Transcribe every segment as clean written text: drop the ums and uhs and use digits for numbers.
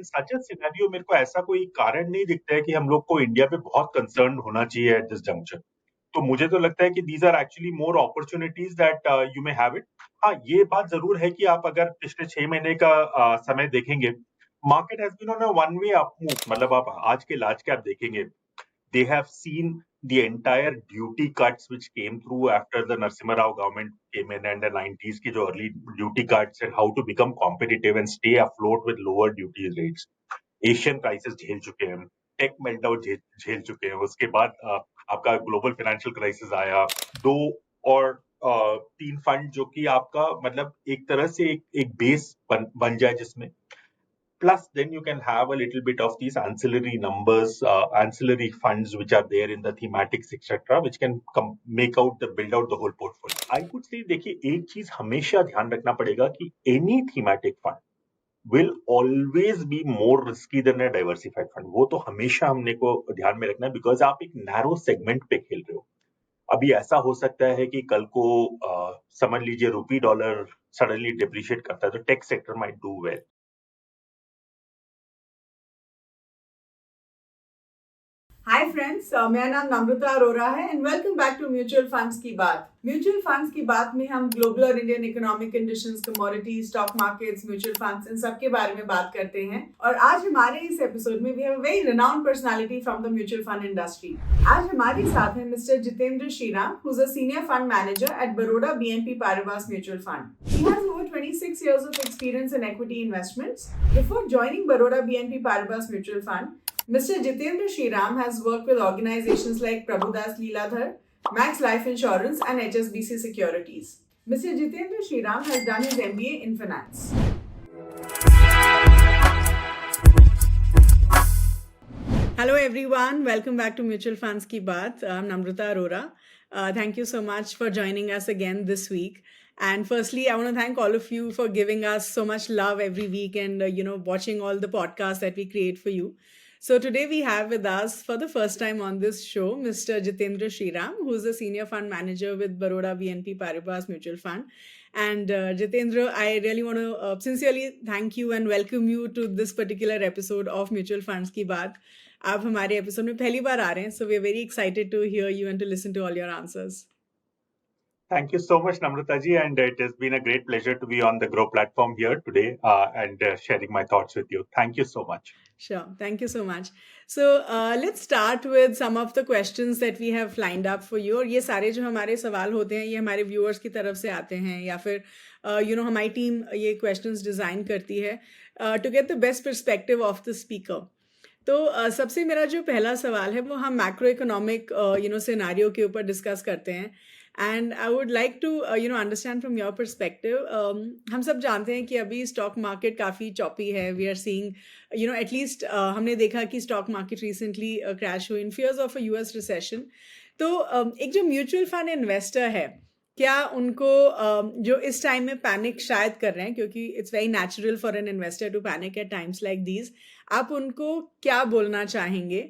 Such a scenario मेरे को ऐसा कोई कारण नहीं दिखता है कि हम लोग को इंडिया पे बहुत कंसर्न होना चाहिए एट दिस जंक्शन। तो मुझे तो लगता है कि these are actually more opportunities that you may have it. हाँ, ये बात जरूर है कि आप अगर पिछले 6 महीने का समय देखेंगे, market has been on a one way up move. मतलब आप आज के लाज के आप देखेंगे, they have seen the entire duty cuts which came through after the Narasimha Rao government came in, and the 90s की जो early duty cuts and how to become competitive and stay afloat with lower duty rates. Asian crisis झेल चुके हैं, take meltdown झेल चुके हैं, उसके बाद आपका ग्लोबल फाइनेंशियल क्राइसिस आया, दो और तीन फंड जो कि आपका मतलब एक तरह से एक बेस बन जाए जिसमें plus then you can have a little bit of these ancillary numbers, ancillary funds which are there in the thematics etc, which can make out the build out the whole portfolio. I would say देखिए एक चीज हमेशा ध्यान रखना पड़ेगा कि any thematic fund will always be more risky than a diversified fund. वो तो हमेशा हमने को ध्यान में रखना है, बिकॉज आप एक नैरो सेगमेंट पे खेल रहे हो। अभी ऐसा हो सकता है कि कल को समझ लीजिए रूपी डॉलर सडनली डिप्रिशिएट करता है तो tech sector might do well. Hi friends, मेरा नाम नम्रता अरोरा है and welcome back to mutual funds की बात। म्यूचुअल फंड्स की बात में हम ग्लोबल और Indian economic conditions, commodities, stock markets, mutual funds, इन सब के बारे में बात करते हैं। और आज हमारे इस एपिसोड में we have a very renowned personality from the mutual fund industry. आज हमारे साथ हैं mister Jitendra Shriram, who is a senior fund manager at Baroda BNP Paribas Mutual Fund. He has over 26 years of experience in equity investments. Before joining Baroda BNP Paribas Mutual Fund, Mr. Jitendra Shriram has worked with organizations like Prabhudas Leeladhar, Max Life Insurance, and HSBC Securities. Mr. Jitendra Shriram has done his MBA in finance. Hello everyone, welcome back to Mutual Funds Ki Baat. I'm Namrata Arora. Thank you so much for joining us again this week. And firstly, I want to thank all of you for giving us so much love every week and watching all the podcasts that we create for you. So today we have with us for the first time on this show Mr. Jitendra Shriram, who is a senior fund manager with Baroda BNP Paribas Mutual Fund. And Jitendra, I really want to sincerely thank you and welcome you to this particular episode of Mutual Funds Ki Baat. आप हमारे episode में पहली बार आ रहे हैं, so we are very excited to hear you and to listen to all your answers. Thank you so much, Namrata ji, and it has been a great pleasure to be on the Grow platform here today and sharing my thoughts with you. Thank you so much. Sure, thank you so much. So let's start with some of the questions that we have lined up for you. और ये सारे जो हमारे सवाल होते हैं ये हमारे व्यूअर्स की तरफ से आते हैं या फिर हमारी टीम ये क्वेश्चंस डिज़ाइन करती है to get the best perspective of the speaker. तो सबसे मेरा जो पहला सवाल है वो हम मैक्रो इकोनॉमिक सिनारियो के ऊपर डिस्कस करते हैं। And I would like to understand from your perspective. हम सब जानते हैं कि अभी स्टॉक मार्केट काफ़ी चॉपी है। वी आर सीइंग एटलीस्ट हमने देखा कि स्टॉक मार्केट रिसेंटली क्रैश हुई in fears of a US recession. तो एक जो म्यूचुअल फंड इन्वेस्टर है, क्या उनको जो इस टाइम में पैनिक शायद कर रहे हैं, क्योंकि it's very natural for an investor to panic at times like these, आप उनको क्या बोलना चाहेंगे?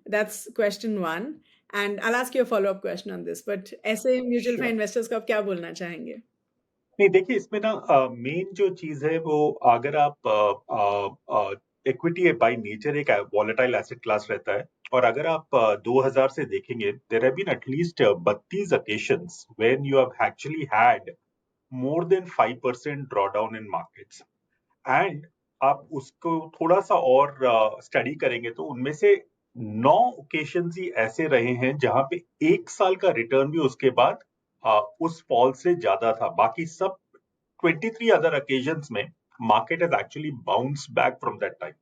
That's question one and I will ask you a follow up question on this. But ऐसे म्यूचुअल फंड इन्वेस्टर्स को आप क्या बोलना चाहेंगे? नहीं, देखिए इसमें ना मेन जो चीज है वो अगर आप इक्विटी बाय नेचर एक वॉलेटाइल एसेट क्लास रहता है, और अगर आप 2000 से देखेंगे there have been at least 32 occasions when you have actually had more than 5% drawdown in markets. And आप उसको थोड़ा सा और स्टडी करेंगे तो उनमें से 9 ओकेशंस ही ऐसे रहे हैं जहां पे एक साल का रिटर्न भी उसके बाद उस फॉल से ज्यादा था। बाकी सब 23 अदर occasions में market has actually bounce back from that time.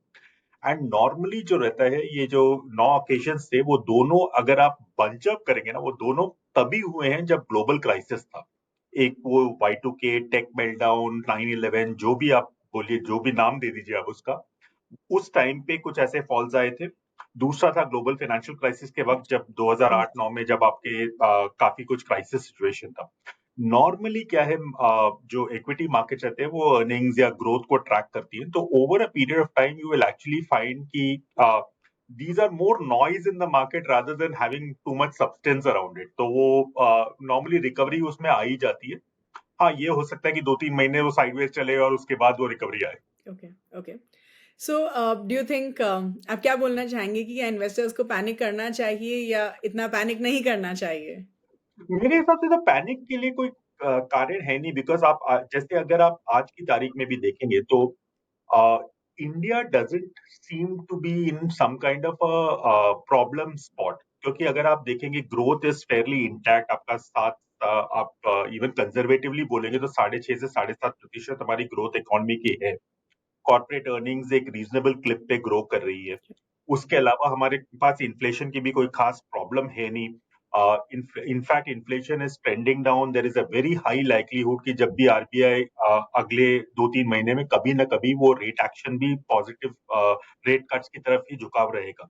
And normally जो रहता है ये जो 9 occasions थे वो दोनों अगर आप बंच अप करेंगे ना वो दोनों तभी हुए हैं जब ग्लोबल क्राइसिस था। एक वो Y2K, टेक मेल्टडाउन, 9/11, जो भी आप बोलिए, जो भी नाम दे दीजिए आप उसका, उस टाइम पे कुछ ऐसे फॉल्स आए थे। दूसरा था ग्लोबल फाइनेंशियल क्राइसिस के वक्त, जब 2008-9 में जब आपके काफी कुछ क्राइसिस सिचुएशन था। नॉर्मली क्या है, जो इक्विटी मार्केट रहते हैं वो अर्निंग्स या ग्रोथ को ट्रैक करती है, तो over a period of time you will actually find कि these are more noise in the market rather than having too much substance around it. तो वो नॉर्मली रिकवरी उसमें आ ही जाती है। हाँ, ये हो सकता है कि 2-3 महीने वो साइडवेज चले और उसके बाद वो रिकवरी आए। Okay okay. So do you think आप क्या बोलना चाहेंगे कि क्या इन्वेस्टर्स को पैनिक करना चाहिए या इतना पैनिक नहीं करना चाहिए? मेरे हिसाब से तो पैनिक के लिए कोई कारण है नहीं, बिकॉज़ आप जैसे अगर आप आज की तारीख में भी देखेंगे तो uh, India doesn't seem to be in some kind of a problem spot, क्योंकि अगर आप देखेंगे ग्रोथ इज फेयरली इंटैक्ट, आपका सात आप इवन कंजर्वेटिवली बोलेंगे तो 6.5 से 7.5% हमारी ग्रोथ इकोनॉमी की है। कॉर्पोरेट अर्निंग्स एक रीजनेबल क्लिप पे ग्रो कर रही है। उसके अलावा हमारे पास इन्फ्लेशन की भी कोई खास प्रॉब्लम है नहीं। In fact inflation is trending down. There is a very high likelihood कि जब भी आरबीआई अगले 2-3 महीने में कभी ना कभी वो रेट एक्शन भी पॉजिटिव रेट कट्स की तरफ ही झुकाव रहेगा।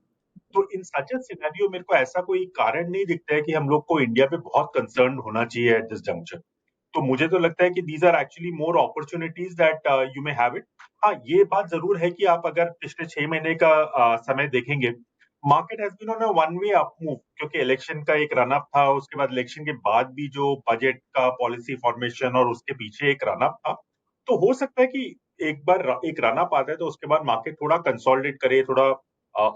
तो इन सच अ सिनेरियो मेरे को ऐसा कोई कारण नहीं दिखता है कि हम लोग को इंडिया पे बहुत कंसर्न होना चाहिए एट दिस जंक्शन। तो मुझे तो लगता है कि these are actually more opportunities that you may have it. हाँ, ये बात जरूर है कि आप अगर पिछले 6 महीने का समय देखेंगे, market has been on a one way up move, क्योंकि इलेक्शन का एक रन अप था, उसके बाद इलेक्शन के बाद भी जो बजट का पॉलिसी फॉर्मेशन और उसके पीछे एक रन अप था। तो हो सकता है कि एक बार एक रन अप आता है तो उसके बाद मार्केट थोड़ा कंसोलिडेट करे, थोड़ा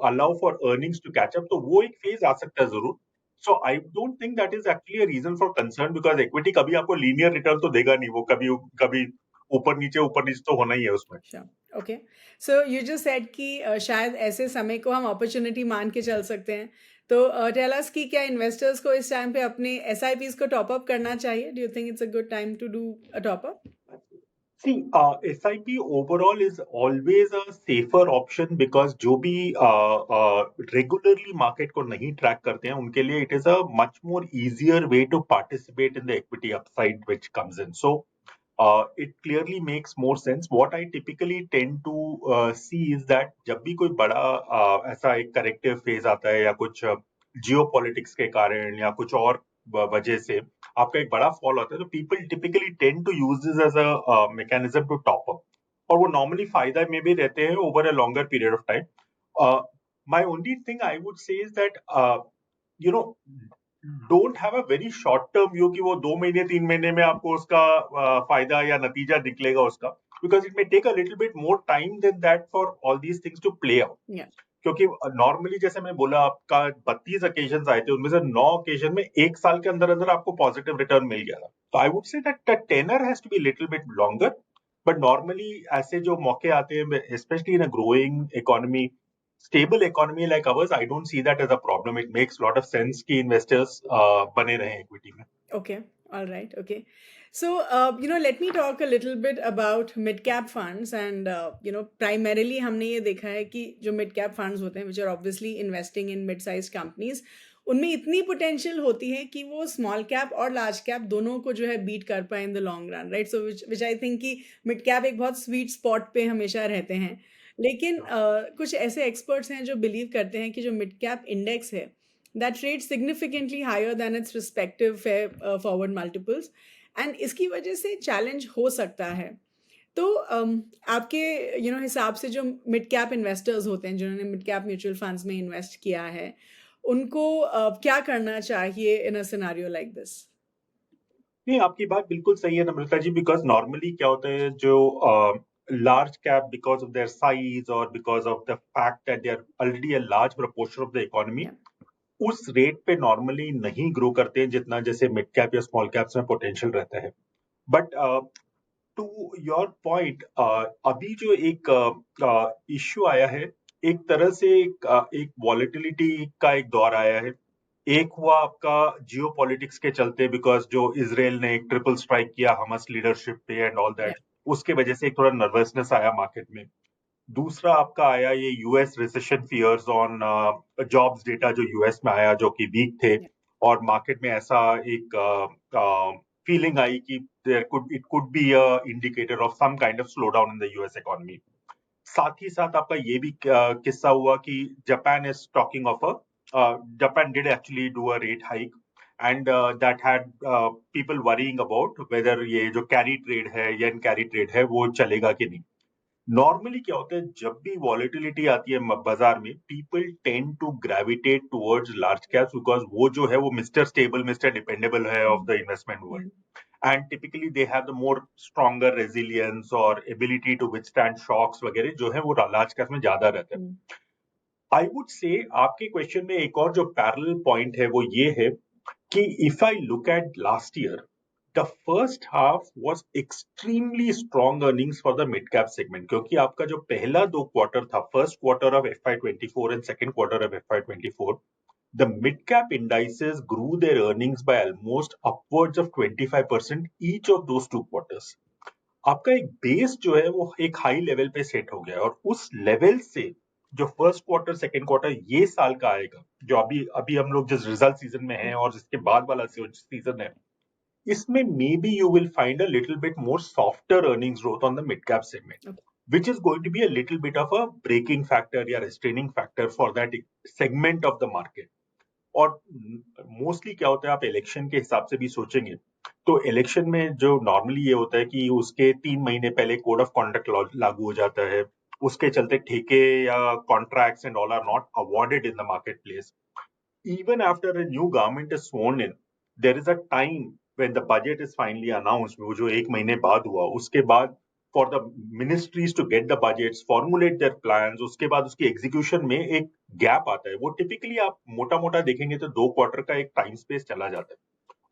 allow for earnings to catch up, तो वो एक फेज आ सकता है जरूर। So I don't think that is actually a reason for concern, because equity कभी आपको लीनियर रिटर्न तो देगा नहीं, वो कभी कभी ऊपर नीचे तो होना ही है उसमें। Sure, okay. So you just said कि शायद ऐसे समय को हम अपॉर्चुनिटी मान के चल सकते हैं। तो टेल अस कि क्या इन्वेस्टर्स को इस टाइम पे अपने एसआईपीस को टॉप अप करना चाहिए? Do you think it's a good time to do a top up? See, SIP overall is always a safer option, because जो भी regularly market को नहीं track करते हैं उनके लिए it is a much more easier way to participate in the equity upside which comes in. So it clearly makes more sense. What I typically tend to see is that जब भी कोई बड़ा ऐसा एक corrective phase आता है या कुछ geopolitics के कारण या कुछ और वजह से आपका एक बड़ा फॉल होता है, तो people typically tend to use this as a mechanism to top up, और वो नॉर्मली फायदा में भी रहते हैं over a longer period of time. My only thing I would say is that you know don't have a very short term view कि वो 2 महीने 3 महीने में आपको उसका फायदा या नतीजा निकलेगा उसका, because it may take a little bit more time then that for all these things to play out. या क्योंकि नॉर्मली जैसे मैं बोला, आपका 32 ओकेजन आए थे, उनमें से 9 ओकेजन में एक साल के अंदर अंदर आपको पॉजिटिव रिटर्न मिल गया था। तो I would say that the tenor has to be little bit longer, but normally ऐसे जो मौके आते हैं, specially in a growing economy, stable economy like ours, I don't see that as a problem. It makes lot of sense कि investors बने रहे equity में। okay, all right, okay. So, let me talk a little bit about mid-cap funds and, primarily हमने ये देखा है कि जो mid-cap funds होते हैं, which are obviously investing in mid-sized companies, उनमें इतनी potential होती है कि वो small cap और large cap दोनों को जो है beat कर पाए in the long run, right? So, which I think कि mid-cap एक बहुत sweet spot पे हमेशा रहते हैं। लेकिन कुछ ऐसे experts हैं जो believe करते हैं कि जो mid-cap index है, that trades significantly higher than its respective fair forward multiples, and इसकी वजह से चैलेंज हो सकता है। तो आपके हिसाब से जो मिड कैप इन्वेस्टर्स होते हैं जिन्होंने मिड कैप म्यूचुअल फंड्स में इन्वेस्ट किया है, उनको क्या करना चाहिए इन अ सिनेरियो लाइक दिस? नहीं, आपकी बात बिल्कुल सही है नम्रता जी, बिकॉज नॉर्मली क्या होता है, जो large cap, because of their size और because of the fact that they are already a large proportion of the economy, या उस रेट पे नॉर्मली नहीं ग्रो करते हैं जितना जैसे मिड कैप या स्मॉल कैप्स में पोटेंशियल रहता है। बट टू योर पॉइंट, अभी जो एक इश्यू आया है, एक तरह से एक वॉलेटिलिटी का एक दौर आया है। एक हुआ आपका जियो पॉलिटिक्स के चलते, बिकॉज जो इसराइल ने एक ट्रिपल स्ट्राइक किया हमस लीडरशिप पे एंड ऑल या दैट, उसके वजह से एक थोड़ा नर्वसनेस आया मार्केट में। दूसरा आपका आया ये US recession fears on jobs data, जो यूएस में आया जो कि वीक थे, या और मार्केट में ऐसा एक फीलिंग आई कि it could be a indicator of some kind of slow down in the US economy. साथ ही साथ आपका ये भी किस्सा हुआ कि Japan is talking of a Japan did actually do a rate hike, and that had people worrying about whether ये जो कैरी ट्रेड है, येन कैरी ट्रेड है, वो चलेगा कि नहीं। नॉर्मली क्या होता है, जब भी वॉलेटिलिटी आती है बाजार में, people tend to gravitate towards large caps, because वो जो है वो मिस्टर स्टेबल, मिस्टर डिपेंडेबल है of the investment world. and typically they have the more stronger resilience or ability to withstand shocks वगैरह जो है वो लार्ज कैप में ज्यादा रहता है. आई वुड से आपके क्वेश्चन में एक और जो पैरेलल पॉइंट है वो ये है कि if I look at last year the first half was extremely strong earnings for the mid cap segment, क्योंकि आपका जो पहला दो क्वार्टर था, first quarter of FY24 and second quarter of FY24, the mid cap indices grew their earnings by almost upwards of 25% each of those two quarters. आपका एक base जो है वो एक हाई लेवल पे सेट हो गया है, और उस लेवल से जो फर्स्ट क्वार्टर सेकंड क्वार्टर ये साल का आएगा, जो अभी अभी हम लोग जिस रिजल्ट सीजन में हैं और जिसके बाद वाला सीजन है, इसमें may be you will find a little bit more softer earnings growth on the mid cap segment, which is going to be a little bit of a breaking factor या restraining factor for that segment of the market. और mostly क्या होता है, आप election के हिसाब से भी सोचेंगे तो इलेक्शन में जो नॉर्मली ये होता है कि उसके 3 महीने पहले कोड ऑफ कॉन्डक्ट लागू हो जाता है, उसके चलते ठेके या contracts and all are not awarded in the marketplace. Even after a new government is sworn in, there is a time when the budget is finally announced, वो जो 1 महीने बाद हुआ, उसके बाद for the ministries to get the budgets, formulate their plans, उसके बाद उसकी execution में एक gap आता है. वो typically आप मोटा मोटा देखेंगे तो 2 क्वार्टर का एक टाइम स्पेस चला जाता है,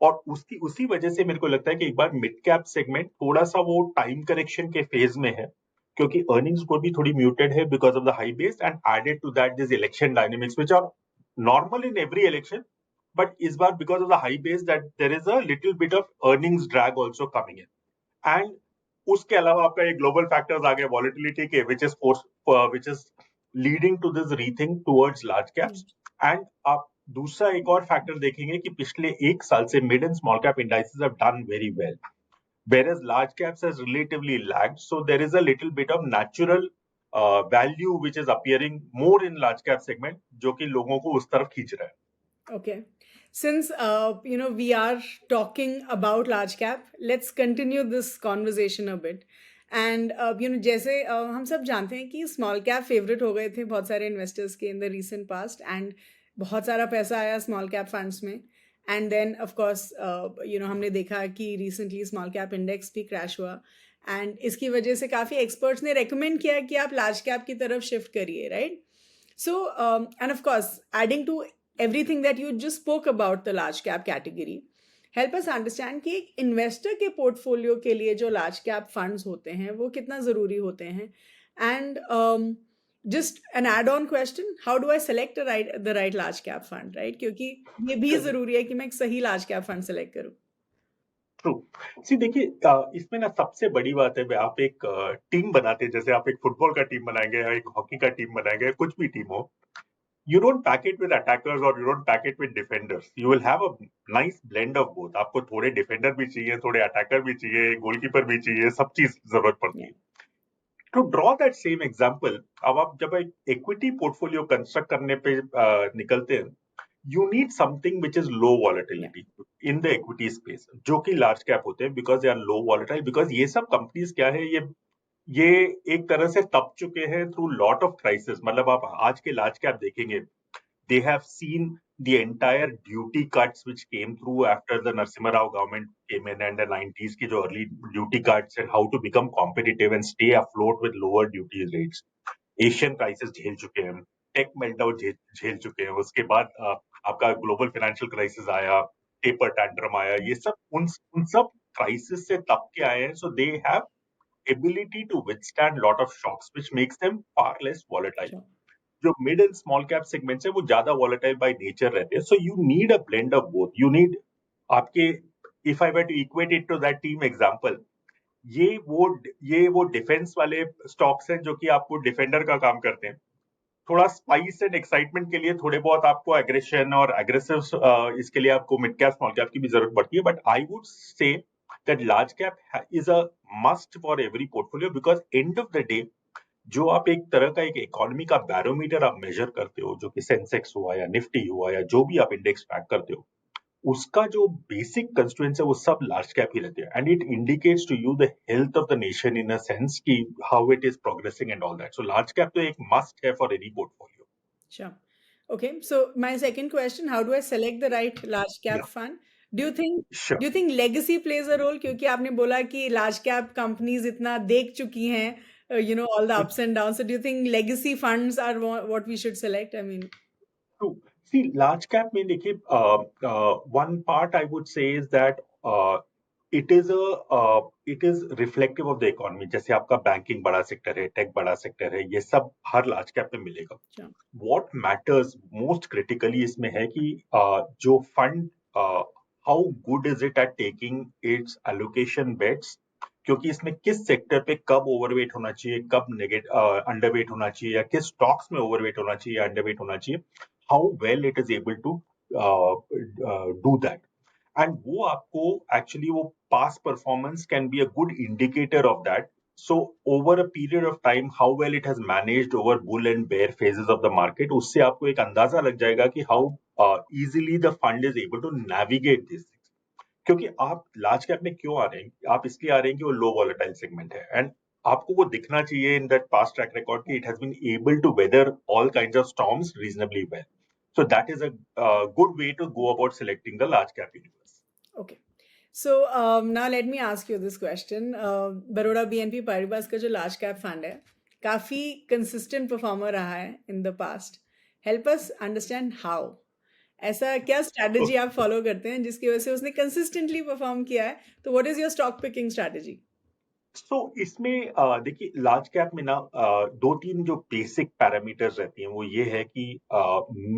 और उसी वजह से मेरे को लगता है कि एक बार मिड कैप सेगमेंट थोड़ा सा वो टाइम करेक्शन के फेज में है, क्योंकि अर्निंग्स को भी थोड़ी म्यूटेड है because of the high base, and added to that this election dynamics which are normal in every election, but is but because of the high base that there is a little bit of earnings drag also coming in. And उसके अलावा आपका एक global factors आ गए volatility के, which is leading to this rethink towards large caps. And आप दूसरा एक और फैक्टर देखेंगे कि पिछले एक साल से mid and small cap indices have done very well, whereas large caps has relatively lagged. So there is a little bit of natural value which is appearing more in large cap segment, जो कि लोगों को उस तरफ खींच रहा है. Okay. Since we are talking about large cap, let's continue this conversation a bit. And जैसे हम सब जानते हैं कि स्मॉल कैप फेवरेट हो गए थे बहुत सारे इन्वेस्टर्स के in the recent past, and बहुत सारा पैसा आया स्मॉल कैप फंड्स में, एंड देन ऑफ कोर्स हमने देखा कि रिसेंटली स्मॉल कैप इंडेक्स भी क्रैश हुआ, एंड इसकी वजह से काफ़ी एक्सपर्ट्स ने रेकमेंड किया कि आप लार्ज कैप की तरफ शिफ्ट करिए, right? So and of course adding to everything that you just spoke about the large cap category, help us understand कि एक इन्वेस्टर के पोर्टफोलियो के लिए जो लार्ज कैप फंड्स होते हैं वो कितना ज़रूरी होते हैं, and just an add-on question, how do I select the right large cap fund, right? क्योंकि ये भी ज़रूरी है कि मैं एक सही large cap fund select करूँ. ट्रू. सी देखिए, इसमें ना सबसे बड़ी बात है, आप एक टीम बनाते हैं, जैसे आप एक फुटबॉल का टीम बनाएंगे या एक हॉकी का टीम बनाएंगे, कुछ भी टीम हो, you don't pack it with attackers or you don't pack it with defenders. You will have a nice blend of both. आपको थोड़े डिफेंडर भी चाहिए, थोड़े अटैकर भी चाहिए, गोलकीपर भी चाहिए, सब चीज जरूरत पड़ती है. To draw that same example, अब आप जब एक इक्विटी पोर्टफोलियो कंस्ट्रक्ट करने पे निकलते हैं, you need something which is low volatility in the equity space, जो कि large cap होते हैं because they are low volatile, because ये सब कंपनीज क्या है, ये एक तरह से तप चुके हैं थ्रू लॉट ऑफ क्राइसिस. मतलब आप आज के लार्ज कैप देखेंगे, they have seen the entire duty cuts which came through after the Narasimha Rao government came in and the 90s की जो early duty cuts and how to become competitive and stay afloat with lower duty rates. Asian crisis झेल चुके हैं, take meltdown झेल चुके हैं, उसके बाद आपका ग्लोबल फाइनेंशियल क्राइसिस आया, टेपर टैंट्रम आया, ये सब उन सब क्राइसिस से तप के आए हैं. So they have ability to withstand lot of shocks, which makes them far less volatile. Sure. जो mid and small cap segments है वो ज्यादा volatile by nature रहते हैं. So you need a blend of both. You need आपके, if I were to equate it to that team example, ये वो defence वाले स्टॉक्स हैं जो कि आपको डिफेंडर का काम करते हैं. थोड़ा स्पाइस एंड एक्साइटमेंट के लिए थोड़े बहुत आपको एग्रेशन और एग्रेसिव इसके लिए आपको मिड कैप स्मॉल कैप की भी जरूरत पड़ती है. बट आई वुड से that large cap is a must for every portfolio, because end of the day जो आप एक तरह का एक इकोनॉमी का बैरोमीटर आप मेजर करते हो, जो कि सेंसेक्स हुआ या निफ्टी हुआ या जो भी आप इंडेक्स ट्रैक करते हो, उसका जो बेसिक कंस्टिट्यूएंट्स है वो सब लार्ज कैप ही रहते हैं, and it indicates to you the health of the nation in a sense कि how it is progressing and all that. So large cap तो एक मस्ट है for any portfolio. Sure. Okay, so my second question, how do I select the right large cap Yeah. fund? Do you think Sure. Do you think legacy plays a role, क्योंकि आपने बोला कि large cap companies इतना देख चुकी हैं all the ups and down, so do you think legacy funds are what we should select? I mean True. See, large cap में देखिए, one part I would say is that it is reflective of the economy. जैसे आपका banking बड़ा sector है, take बड़ा sector है, ये सब हर लार्ज कैप में मिलेगा. What matters most critically इसमें है कि जो fund how good is it at taking its allocation bets, क्योंकि इसमें किस सेक्टर पे कब ओवरवेट होना चाहिए, कब अंडरवेट होना चाहिए, या किस स्टॉक्स में ओवरवेट होना चाहिए या अंडरवेट होना चाहिए, how well it is able to do that. And वो आपको actually वो past performance can be a good indicator of that. So over a period of time, how well it has managed over bull and bear phases of the market, उससे आपको एक अंदाजा लग जाएगा कि how easily the fund is able to navigate these things. क्योंकि आप large cap में क्यों आ रहे हैं? आप इसलिए आ रहे हैं कि वो लो वॉलेटाइल सेगमेंट है, एंड आपको वो दिखना चाहिए in that past track record कि it has been able to weather all kinds of storms reasonably well. So that is a good way to go about selecting the large cap universe. Okay. So now let me ask you this question. Baroda BNP Paribas का जो large cap fund है, काफी consistent performer रहा है in the past. Help us understand how. ऐसा क्या strategy आप follow करते हैं जिसकी वजह से उसने consistently perform किया है? तो what is your stock picking strategy? So इसमें देखिए, लार्ज कैप में ना दो तीन जो बेसिक पैरामीटर्स रहती हैं वो ये है कि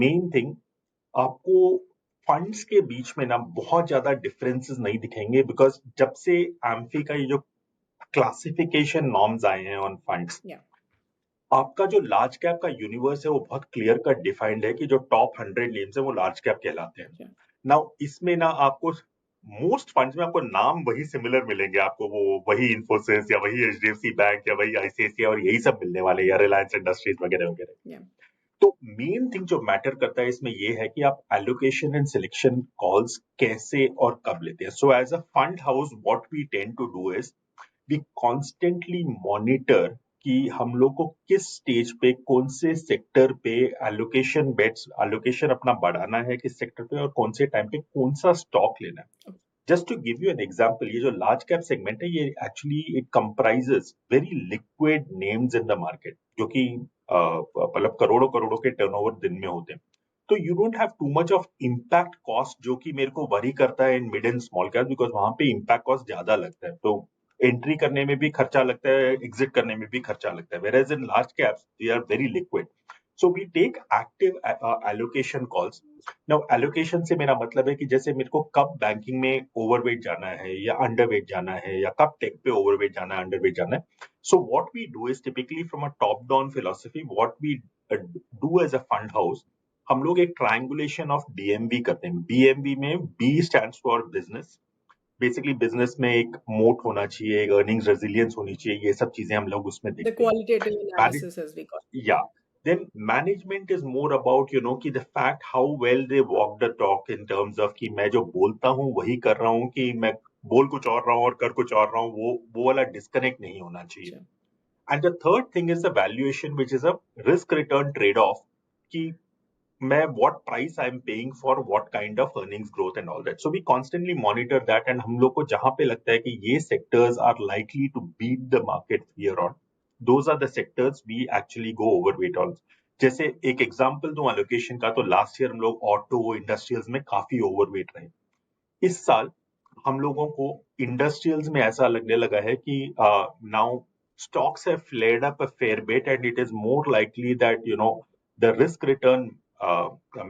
मेन थिंग, आपको फंड्स के बीच में ना बहुत ज्यादा डिफरेंसेस नहीं दिखेंगे, बिकॉज जब से एम्फी का ये जो क्लासिफिकेशन नॉर्म्स आए हैं ऑन फंड्स, Yeah. आपका जो लार्ज कैप का यूनिवर्स है वो बहुत क्लियर कट डिफाइंड है कि जो टॉप 100 नेम्स है वो लार्ज कैप कहलाते हैं. Yeah. नाउ इसमें ना आपको मोस्ट फंड्स में आपको नाम वही सिमिलर मिलेंगे, आपको वो वही इन्फोसिस या वही एचडीएफसी बैंक या वही आईसीआईसीआई और यही सब मिलने वाले, या रिलायंस इंडस्ट्रीज वगैरह वगैरह. Yeah. तो मेन थिंग जो मैटर करता है इसमें ये है कि आप एलोकेशन एंड सिलेक्शन कॉल्स कैसे और कब लेते हैं. So as a fund house what we tend to do is we constantly monitor कि हम लोग को किस स्टेज पे कौन से सेक्टर पे एलोकेशन अपना बढ़ाना है, किस सेक्टर पे और कौन से टाइम पे कौन सा स्टॉक लेना है. Just to give you an example, ये जो लार्ज कैप सेगमेंट है ये actually it comprises very liquid names in the market, जो कि मतलब करोड़ों करोड़ों के टर्नओवर दिन में होते हैं. तो you don't have too much of impact cost, जो कि मेरे को वरी करता है in mid and small cap, because वहां पे इम्पैक्ट कॉस्ट ज्यादा लगता है. तो एंट्री करने में भी खर्चा लगता है, एग्जिट करने में भी खर्चा लगता है, whereas in large caps they are very liquid. So we take active allocation calls. Now allocation से मेरा मतलब है कि जैसे मेरे को कब बैंकिंग में ओवरवेट जाना है या अंडरवेट जाना है, या कब टेक पे ओवरवेट जाना है, अंडरवेट जाना है. So what we do is typically from a top down philosophy, what we do as a fund house, हम लोग एक ट्रायंगुलेशन ऑफ डीएमवी करते हैं. डीएमवी में B stands for business. Basically business में एक मोट होना चाहिए, एक अर्निंग्स रेजिलियंस होनी चाहिए, ये सब चीजें हम लोग उसमें The देखते हैं. qualitative analysis, as we call it. Yeah. Then management is more about कि the fact how well they walk the talk in terms of कि मैं जो बोलता हूँ वही कर रहा हूँ, कि मैं बोल कुछ और रहा हूँ और कर कुछ और रहा हूँ, वो वाला डिस्कनेक्ट नहीं होना चाहिए. Sure. And the third thing is the valuation, which is a risk return trade off, कि मैं what price I am paying for what kind of earnings growth and all that. So we constantly monitor that, and हम लोग को जहां पे लगता है कि ये sectors are likely to beat the market here on, those are the sectors we actually go overweight on. जैसे एक एग्जांपल दूं allocation का, तो लास्ट ईयर हम लोग ऑटो इंडस्ट्रियल्स में काफी ओवरवेट रहे. इस साल हम लोगों को इंडस्ट्रियल्स में ऐसा लगने लगा है कि now stocks have flared up a fair bit, and it is more likely that the risk return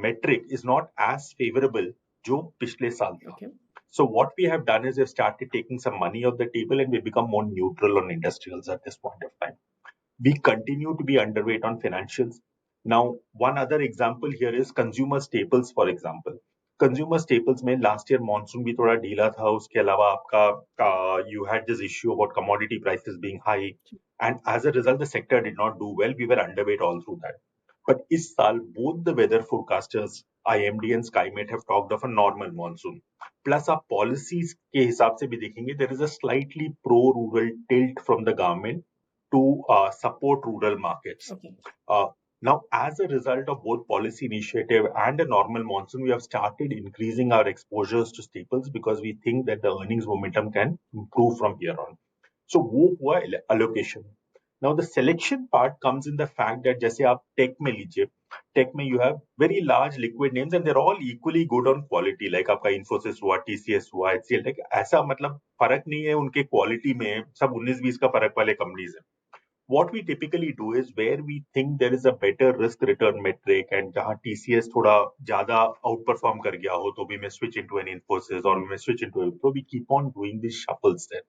metric is not as favorable जो पिछले साल था. Okay. So what we have done is we've started taking some money off the table, and we become more neutral on industrials at this point of time. We continue to be underweight on financials. Now, one other example here is consumer staples, for example. Consumer staples में last year monsoon भी थोड़ा ढीला था, उसके अलावा आपका you had this issue about commodity prices being high, and as a result the sector did not do well. We were underweight all through that. But इस साल both the weather forecasters, IMD and SkyMet, have talked of a normal monsoon. Plus आप policies के हिसाब से भी देखेंगे, there is a slightly pro-rural tilt from the government to support rural markets. Okay. Now, as a result of both policy initiative and a normal monsoon, we have started increasing our exposures to staples because we think that the earnings momentum can improve from here on. So वो हुआ allocation. Now the selection part comes in the fact that जैसे आप take में लीजिए, take में you have very large liquid names and they're all equally good on quality. Like आपका Infosys हुआ, TCS हुआ, HCL, like ऐसा मतलब फर्क नहीं है उनके क्वालिटी में, सब 19-20 का फर्क वाले कंपनीज हैं. What we typically do is where we think there is a better risk return metric and जहाँ TCS थोड़ा ज़्यादा outperform कर गया हो तो we may switch into an Infosys or we may switch into Wipro. We keep on doing these shuffles there.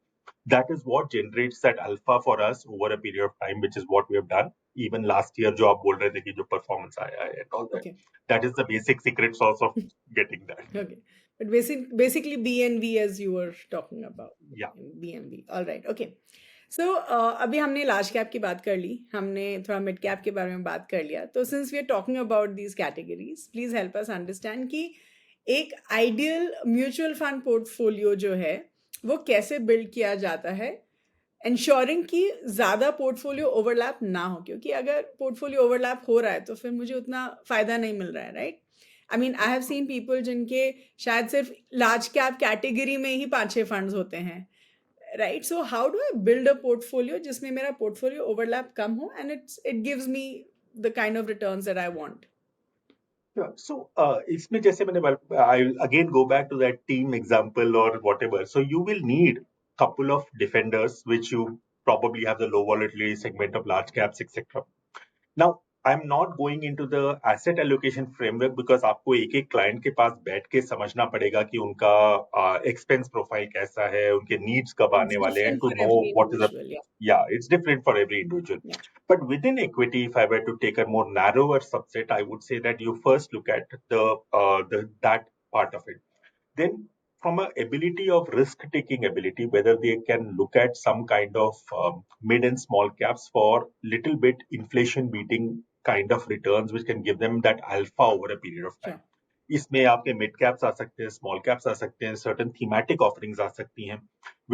That is what generates that alpha for us over a period of time, which is what we have done. Even last year, जो आप बोल रहे थे कि जो performance आया है and all that. Okay. That is the basic secret sauce of getting that. Okay. But basically BNB as you were talking about. Yeah. BNB. All right. Okay. So अभी हमने लार्ज कैप की बात कर ली, हमने थोड़ा mid cap के बारे में बात कर लिया. So since we are talking about these categories, please help us understand कि एक आइडियल म्यूचुअल फंड पोर्टफोलियो जो है वो कैसे बिल्ड किया जाता है, इंश्योरिंग कि ज़्यादा पोर्टफोलियो ओवरलैप ना हो, क्योंकि अगर पोर्टफोलियो ओवरलैप हो रहा है तो फिर मुझे उतना फ़ायदा नहीं मिल रहा है, right? I mean I have seen people जिनके शायद सिर्फ लार्ज कैप कैटेगरी में ही 5-6 फंड्स होते हैं, right? So how do I build a portfolio जिसमें मेरा पोर्टफोलियो ओवरलैप कम हो and it gives me the kind of returns that I want? Yeah. So इसमें जैसे मैंने I'll again go back to that team example or whatever. So you will need couple of defenders, which you probably have the low volatility segment of large caps, etc. Now, I'm not going into the asset allocation framework because आपको एक एक client के पास बैठ के समझना पड़ेगा कि उनका expense profile कैसा है, उनके needs कब आने वाले हैं, and to know what is the it's different for every individual. Yeah. But within equity, if I were to take a more narrower subset, I would say that you first look at the that part of it. Then from a ability of risk-taking ability, whether they can look at some kind of mid and small caps for little bit inflation-beating kind of returns, which can give them that alpha over a period of time. Sure. इसमें आपके mid caps आ सकते हैं, small caps आ सकते हैं, certain thematic offerings आ सकती हैं,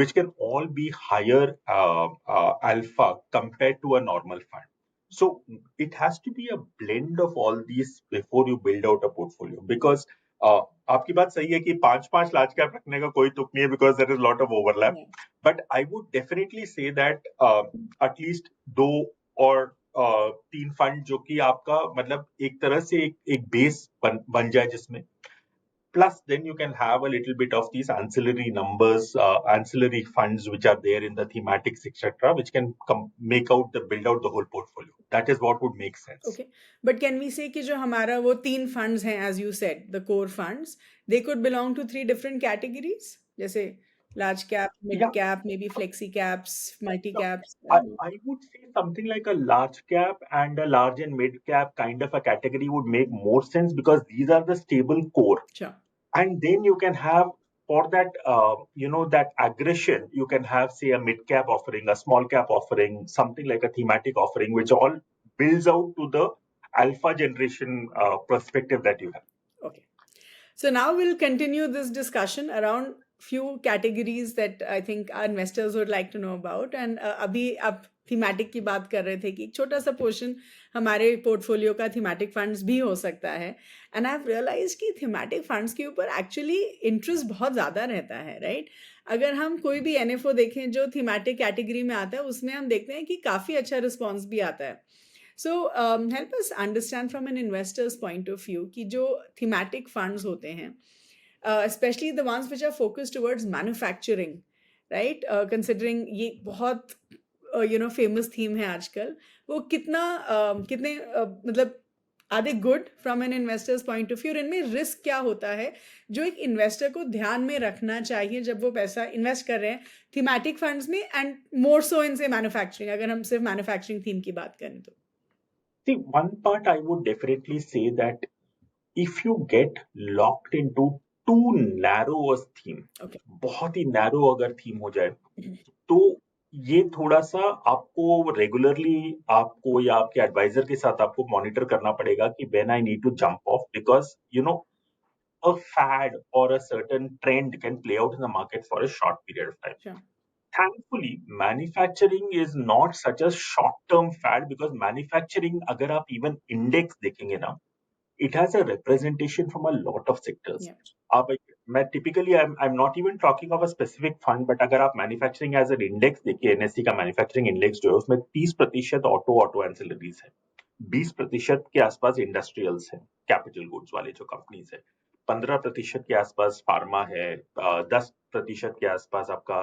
which can all be higher alpha compared to a normal fund. So it has to be a blend of all these before you build out a portfolio. Because आपकी बात सही है कि 5 large cap रखने का कोई तुक नहीं है because there is a lot of overlap. Yeah. But I would definitely say that at least 2 or 3 fund जो कि आपका मतलब एक तरह से एक बेस बन जाए जिसमें plus then you can have a little bit of these ancillary numbers, ancillary funds which are there in the thematics, etc., which can build out the whole portfolio. That is what would make sense. Okay, but can we say कि जो हमारा वो 3 funds हैं, as you said, the core funds, they could belong to 3 different categories, जैसे large cap, mid cap, maybe flexi caps, multi caps. I would say something like a large cap and a large and mid cap kind of a category would make more sense because these are the stable core. Sure. And then you can have for that, that aggression, you can have, say, a mid cap offering, a small cap offering, something like a thematic offering, which all builds out to the alpha generation perspective that you have. Okay. So now we'll continue this discussion around few categories that I think our investors would like to know about. And अभी आप thematic की बात कर रहे थे कि एक छोटा सा पोर्शन हमारे पोर्टफोलियो का थीमेटिक फंड्स भी हो सकता है. एंड आई हैव रियलाइज कि थीमेटिक फंड्स के ऊपर एक्चुअली इंटरेस्ट बहुत ज़्यादा रहता है, राइट? अगर हम कोई भी एनएफओ देखें जो थीमेटिक कैटेगरी में आता है, उसमें हम देखते हैं कि काफ़ी अच्छा रिस्पॉन्स भी आता है. So help us understand from an investors point of view कि जो थीमेटिक फंड्स होते हैं, especially the ones which are focused towards manufacturing, right? Considering ये बहुत famous theme है आजकल, वो कितने मतलब are they good from an investor's point of view? और इनमें रिस्क क्या होता है जो एक इन्वेस्टर को ध्यान में रखना चाहिए जब वो पैसा इन्वेस्ट कर रहे हैं थीमेटिक फंड्स में, एंड मोर सो इन से मैन्युफैक्चरिंग, अगर हम सिर्फ मैन्युफैक्चरिंग थीम की बात करें तो? See, one part I would definitely say that if you get locked into too narrow a theme, बहुत ही narrow अगर थीम हो जाए तो ये थोड़ा सा आपको रेगुलरली आपको या आपके एडवाइजर के साथ आपको मॉनिटर करना पड़ेगा कि when I need to jump off, because a fad or a certain trend can play out in the market for a short period of time. Sure. Thankfully, manufacturing is not such a short-term fad because manufacturing, अगर आप even index देखेंगे ना, it has a representation from a lot of sectors. Yeah. आप मैं typically I'm not even talking of a specific fund, but अगर आप manufacturing as an index देखिए, NSE का manufacturing index जो है उसमें 30% ऑटो एंसिलरीज है, 20% के आसपास इंडस्ट्रियल्स है, कैपिटल गुड्स वाले जो कंपनीज है, 15% के आसपास फार्मा है, 10% के आसपास आपका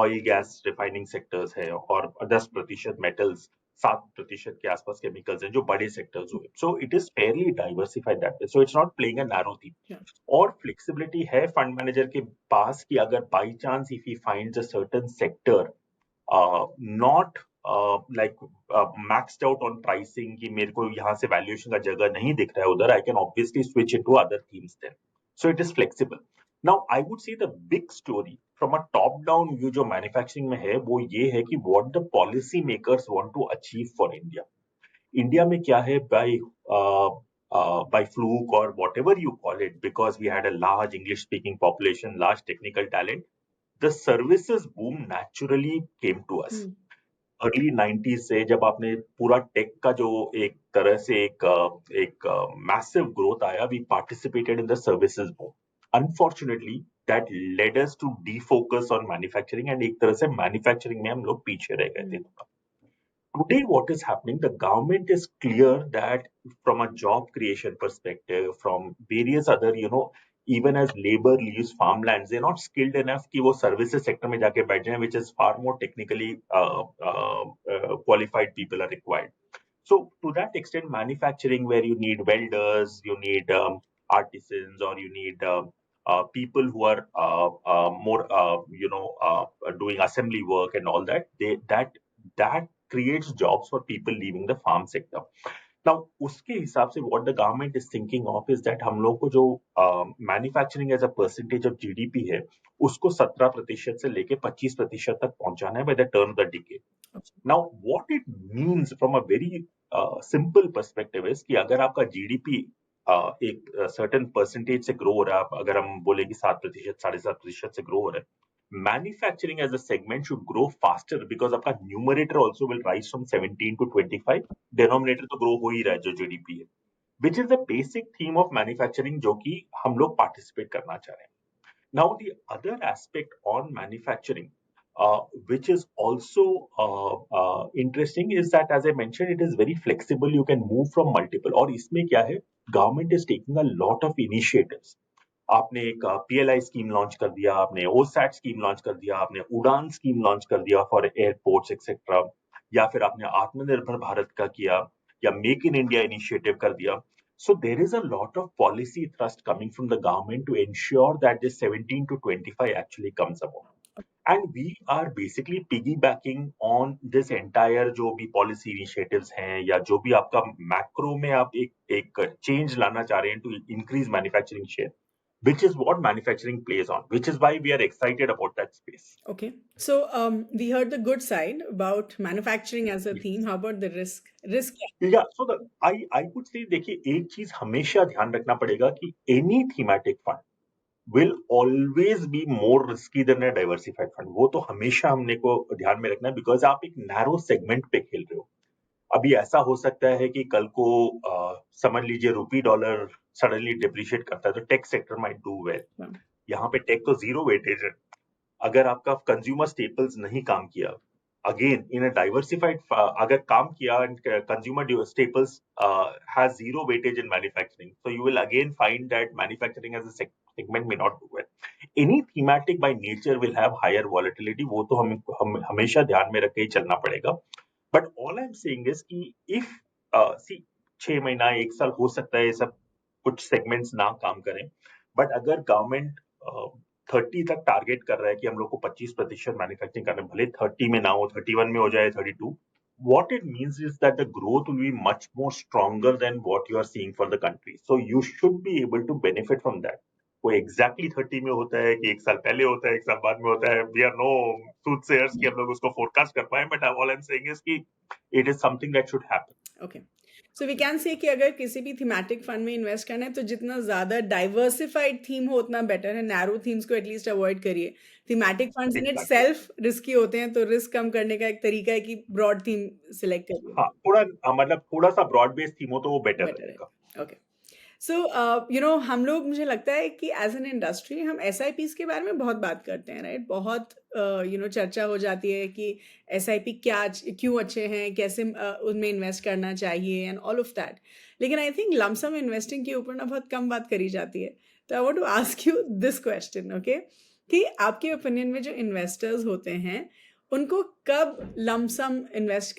ऑयल गैस रिफाइनिंग सेक्टर्स है, और 10% मेटल्स, 7% के आसपास केमिकल्स हैं, जो बड़े सेक्टर्स हुए. So it is fairly diversified that way, so it's not playing a narrow theme. Yeah. और फ्लेक्सिबिलिटी है फंड मैनेजर के पास कि अगर by chance if he finds a certain sector not like maxed out on pricing कि मेरे को यहाँ से valuation का जगह नहीं दिख रहा है उधर, I can obviously switch into other themes then. So it is flexible. Now I would say the big story from a top down view जो manufacturing में है वो ये है कि what the policy makers want to achieve for India. India में क्या है by fluke or whatever you call it, because we had a large English speaking population, large technical talent, the services boom naturally came to us. Hmm. Early 90s से जब आपने पूरा take का जो एक तरह से एक मैसिव ग्रोथ आया, we participated in the services boom. Unfortunately that led us to defocus on manufacturing, and एक तरह से मैन्युफैक्चरिंग में हम लोग पीछे रह गए थे. Today what is happening, the government is clear that from a job creation perspective, from various other, even as labor leaves farmlands, they're not skilled enough कि वो services sector में जाके बैठ जाएं, which is far more technically qualified people are required. So to that extent, manufacturing, where you need welders, you need artisans, or you need people who are more doing assembly work and all that, that creates jobs for people leaving the farm sector. Now उसके हिसाब से what the government is thinking of is that हम लोग को जो manufacturing as a percentage of GDP है, उसको 17% से लेके 25% तक पहुंचाना है by the turn of the decade. Now what it means from a very simple perspective is कि अगर आपका GDP एक certain percentage से grow हो रहा है, अगर हम बोले कि 7%, 7.5% से grow हो रहा है, manufacturing as a segment should grow faster because आपका numerator also will rise from 17 to 25, denominator तो grow हो ही रहा है जो GDP है, which is the basic theme of manufacturing जो कि हम लोग participate करना चाह रहे हैं. Now the other aspect on manufacturing, which is also interesting, is that as I mentioned, it is very flexible. You can move from multiple. और इसमें क्या है, government is taking a lot of initiatives. आपने एक PLI scheme launch कर दिया, आपने OSAT scheme launch कर दिया, आपने उड़ान स्कीम लॉन्च कर दिया फॉर एयरपोर्ट्स एक्सेट्रा, या फिर आपने आत्मनिर्भर भारत का किया, या मेक इन इंडिया इनिशिएटिव कर दिया. So there is a lot of policy thrust coming from the government to ensure that this 17 to 25 actually comes about. And we are basically piggybacking on this entire जो भी policy initiatives हैं, या जो भी आपका macro में आप एक change लाना चाह रहे हैं to increase manufacturing share, which is what manufacturing plays on, which is why we are excited about that space. Okay. So we heard the good side about manufacturing as a Yes. theme. How about the risk? Risk. Yeah, so I would say देखिए एक चीज हमेशा ध्यान रखना पड़ेगा कि any thematic fund will always be more risky than a diversified fund. वो तो हमेशा हमने को ध्यान में रखना है, बिकॉज आप एक नैरो सेगमेंट पे खेल रहे हो. अभी ऐसा हो सकता है कि कल को समझ लीजिए रूपी डॉलर सडनली डिप्रिशिएट करता है, तो tech sector might do well. Yeah. यहाँ पे टेक तो जीरो वेटेज है. अगर आपका कंज्यूमर स्टेपल्स नहीं काम किया, अगेन इन अ डाइवर्सिफाइड, अगर काम किया and consumer staples has zero weightage in manufacturing, so you will again find that manufacturing as a segment may not do well. Any thematic by nature will have higher volatility. वो तो हम हमेशा ध्यान में रख के ही चलना पड़ेगा. But all I'm saying is कि if see 6 महीना 1 साल हो सकता है ये सब कुछ सेगमेंट्स ना काम करें, बट अगर गवर्नमेंट 30 तक टारगेट कर रहा है कि हम लोग को 25% मैन्युफैक्चरिंग करना है, भले 30 में ना हो, 31 में हो जाए, 32, what it means is that the growth will be much more stronger than what you are seeing for the country. So you should be able to benefit from that. वो exactly 30 में होता है कि 1 साल पहले होता है, 1 साल बाद में होता है, we are no soothsayers कि हम लोग उसको forecast कर पाए, but all I'm saying is कि it is something that should happen. Okay. So we can say कि अगर किसी भी थीमेटिक फंड में इन्वेस्ट करना है तो जितना ज़्यादा डाइवर्सिफाइड थीम हो उतना बेटर है, नैरो थीम्स को एटलीस्ट अवॉइड करिए। Thematic funds in it exactly. Self risky होते हैं, तो रिस्क कम करने का एक तरीका है कि ब्रॉड थीम सिलेक्ट करिए, हाँ, थोड़ा मतलब थोड़ा सा ब्रॉड बेस्ड थीम हो तो वो बेटर बेटर रहेगा। है। ओके, सो हम लोग, मुझे लगता है कि एज एन इंडस्ट्री हम एसआईपीस के बारे में बहुत बात करते हैं, राइट? बहुत चर्चा हो जाती है कि एसआईपी क्यों अच्छे हैं, कैसे उनमें इन्वेस्ट करना चाहिए एंड ऑल ऑफ दैट। लेकिन आई थिंक लमसम इन्वेस्टिंग के ऊपर ना बहुत कम बात करी जाती है। तो I want to ask you this question, okay, कि आपके ओपिनियन में जो इन्वेस्टर्स होते हैं उनको कब लमसम इन्वेस्ट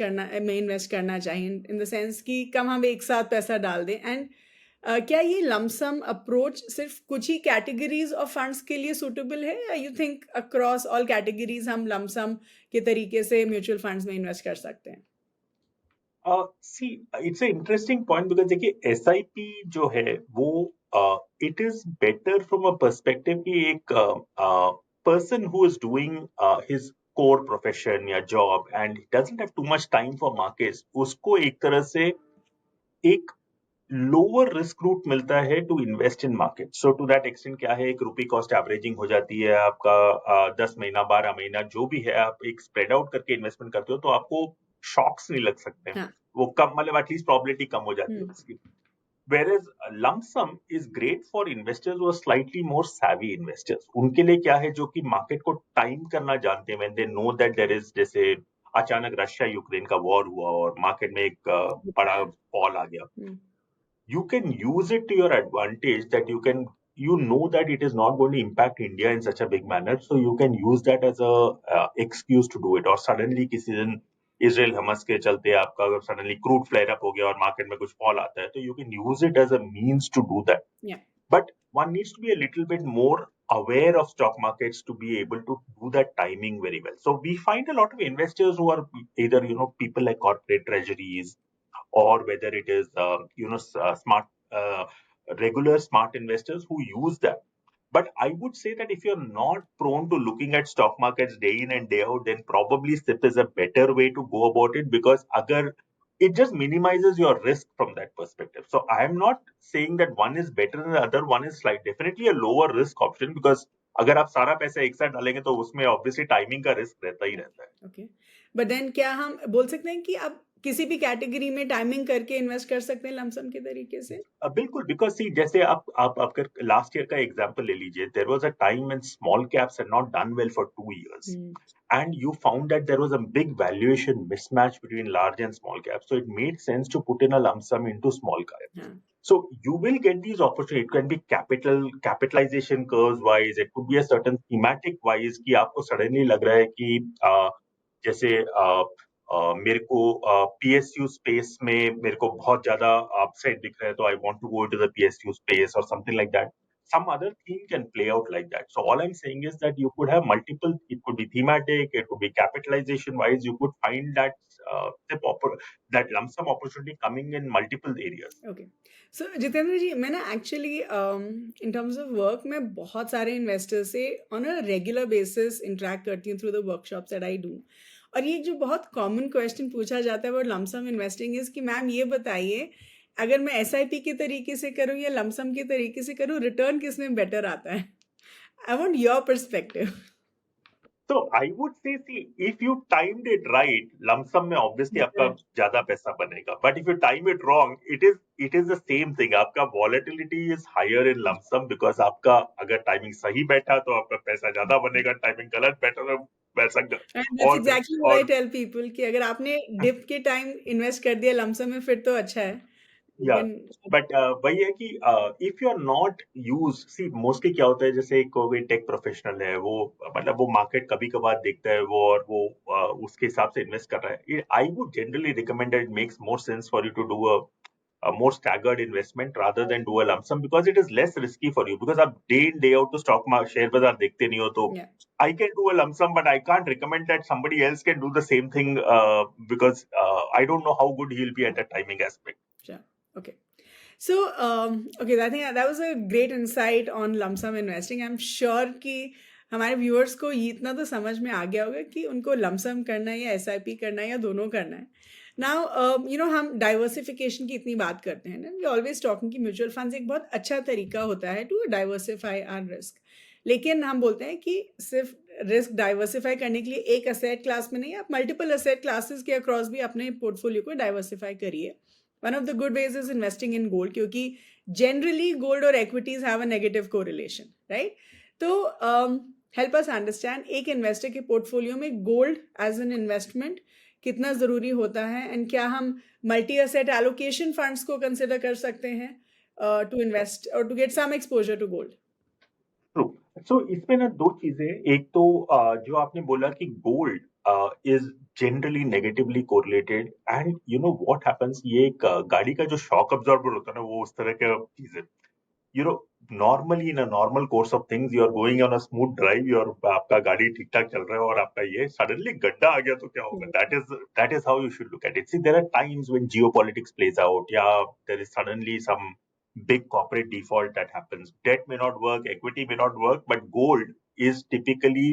करना चाहिए, इन द सेंस कि कब हम एक साथ पैसा डाल दें, एंड क्या ये लमसम अप्रोच सिर्फ कुछ ही कैटेगरीज ऑफ फंड्स के लिए सूटेबल है, या you think across all categories हम लमसम के तरीके से म्यूचुअल फंड्स में इन्वेस्ट कर सकते हैं? See it's a interesting point because देखिए एसआईपी जो है वो it is better from a perspective कि एक person who is doing his core profession या job and doesn't have too much time for markets, उसको एक तरह से एक लोअर रिस्क रूट मिलता है to invest in market. So to that extent क्या है, एक रुपी कॉस्ट एवरेजिंग हो जाती है आपका, 10 महीना 12 महीना जो भी है, आप एक स्प्रेड आउट करके इन्वेस्टमेंट करते हो तो आपको शॉक्स नहीं लग सकते हैं, हाँ। वो कम मतलब एटलीस्ट प्रोबेबिलिटी कम हो जाती है हम्म। उसकी। Whereas lump sum is great for investors who are slightly more savvy investors. उनके लिए क्या है, जो कि मार्केट को टाइम करना जानते हैं, when they know that there is, जैसे अचानक रशिया यूक्रेन का वॉर हुआ और मार्केट में एक बड़ा फॉल आ गया, हम्म। you can use it to your advantage, that you know that it is not going to impact India in such a big manner, so you can use that as a excuse to do it. और suddenly किसी दिन Israel हमस के चलते आपका अगर suddenly crude flare up हो गया और मार्केट में कुछ फॉल आता है, तो you can use it as a means to do that. Yeah. But one needs to be a little bit more aware of stock markets to be able to do that timing very well. So we find a lot of investors who are either people like corporate treasuries, or whether it is smart regular smart investors who use that. But I would say that if you're not prone to looking at stock markets day in and day out, then probably SIP is a better way to go about it, because agar it just minimizes your risk from that perspective. So I am not saying that one is better than the other. One is definitely a lower risk option, because अगर आप सारा पैसा एक साथ डालेंगे तो उसमें obviously timing का रिस्क रहता ही रहता है। ओके, बट देन क्या हम बोल सकते हैं कि आप किसी भी कैटेगरी में टाइमिंग करके इन्वेस्ट कर सकते हैं लमसम के तरीके से? बिल्कुल, बिकॉज़ सी जैसे आप अगर लास्ट ईयर का एग्जांपल ले लीजिए, there was a time when small caps had not done well for 2 years, hmm. and you found that there was a big valuation mismatch between large and small caps, so it made sense to put in a lump sum into small caps. हाँ। So you will get these opportunities. It can be capitalization curves wise, it could be a certain thematic wise कि आपको suddenly लग रहा है कि जैसे मेरे को पीएसयू स्पेस में मेरे को बहुत ज्यादा अपसाइड दिख रहा है, तो I want to go into the PSU space और something like that. Some other theme can play out like that. So all I'm saying is that you could have multiple. It could be thematic. It could be capitalization wise. You could find that that lump sum opportunity coming in multiple areas. Okay, so Jitendra ji, मैं ना actually in terms of work मैं बहुत सारे investors से on a regular basis interact करती हूँ through the workshops that I do, और ये जो बहुत कॉमन क्वेश्चन पूछा जाता है वो लमसम इन्वेस्टिंग इज कि मैम ये बताइए, अगर मैं एसआईपी के तरीके से करूँ या लमसम के तरीके से करूँ, रिटर्न किस में बेटर आता है? I want your perspective. So I would say, see, if you timed it right, lump sum में obviously आपका ज्यादा पैसा बनेगा. But if you time it wrong, it is the same thing. आपका volatility is higher in lump sum, because आपका अगर timing सही बैठा तो आपका पैसा ज्यादा बनेगा, timing गलत बैठा तो पैसा एंड दैट्स और एग्जैक्टली व्हाट आई और टेल पीपल कि अगर आपने डिप के टाइम इन्वेस्ट कर दिया लमसम में फिर तो अच्छा है, या लेकिन बट वही है कि if you are not use, see mostly क्या होता है, जैसे कोई टेक प्रोफेशनल है, वो मतलब वो मार्केट कभी कभार देखता है वो, और वो उसके हिसाब से इन्वेस्ट कर रहा है. I would generally recommend it makes more sense for you to do a more staggered investment rather than do a lump sum, because it is less risky for you, because आप day in day out तो stock market share बाजार देखते नहीं हो, तो या I can do a lump sum, but I can't recommend that somebody else can do the same thing, because I don't know how good he'll be at the timing aspect. Sure. Okay. So, okay, I think that was a great insight on lump sum investing. I'm sure कि हमारे viewers को ये इतना तो समझ में आ गया होगा कि उनको lump sum करना है या SIP करना है या दोनों करना है. नाउ हम डाइवर्सिफिकेशन की इतनी बात करते हैं ना, वी ऑलवेज टॉकिंग कि म्यूचुअल फंड्स एक बहुत अच्छा तरीका होता है टू डाइवर्सिफाई आवर रिस्क। लेकिन हम बोलते हैं कि सिर्फ रिस्क डाइवर्सिफाई करने के लिए एक असेट क्लास में नहीं, आप मल्टीपल असेट क्लासेस के अक्रॉस भी अपने पोर्टफोलियो को डाइवर्सिफाई करिए। One of the good ways is investing in gold, क्योंकि जनरली गोल्ड और equities have a negative correlation, right? तो हेल्प अस अंडरस्टैंड एक इन्वेस्टर के पोर्टफोलियो में गोल्ड एज एन इन्वेस्टमेंट कितना ज़रूरी होता है, एंड क्या हम मल्टी असेट एलोकेशन फंड्स को कंसिडर कर सकते हैं टू इन्वेस्ट और to get some exposure to gold? True. So इसमें ना दो चीजें, एक तो जो आपने बोला कि gold is generally negatively correlated, and you know what happens, ये एक गाड़ी का जो शॉक अब्जॉर्बर होता है ना, वो उस तरह का चीज है। You know, normally in a normal course of things you are going on a smooth drive, और आपका गाड़ी ठीक ठाक चल रहा है, और आपका ये सडनली गड्ढा आ गया तो क्या होगा? That is how you should look at it. See, there are times when geopolitics plays out, या there is suddenly some big corporate default that happens. Debt may not work, equity may not work, but gold is typically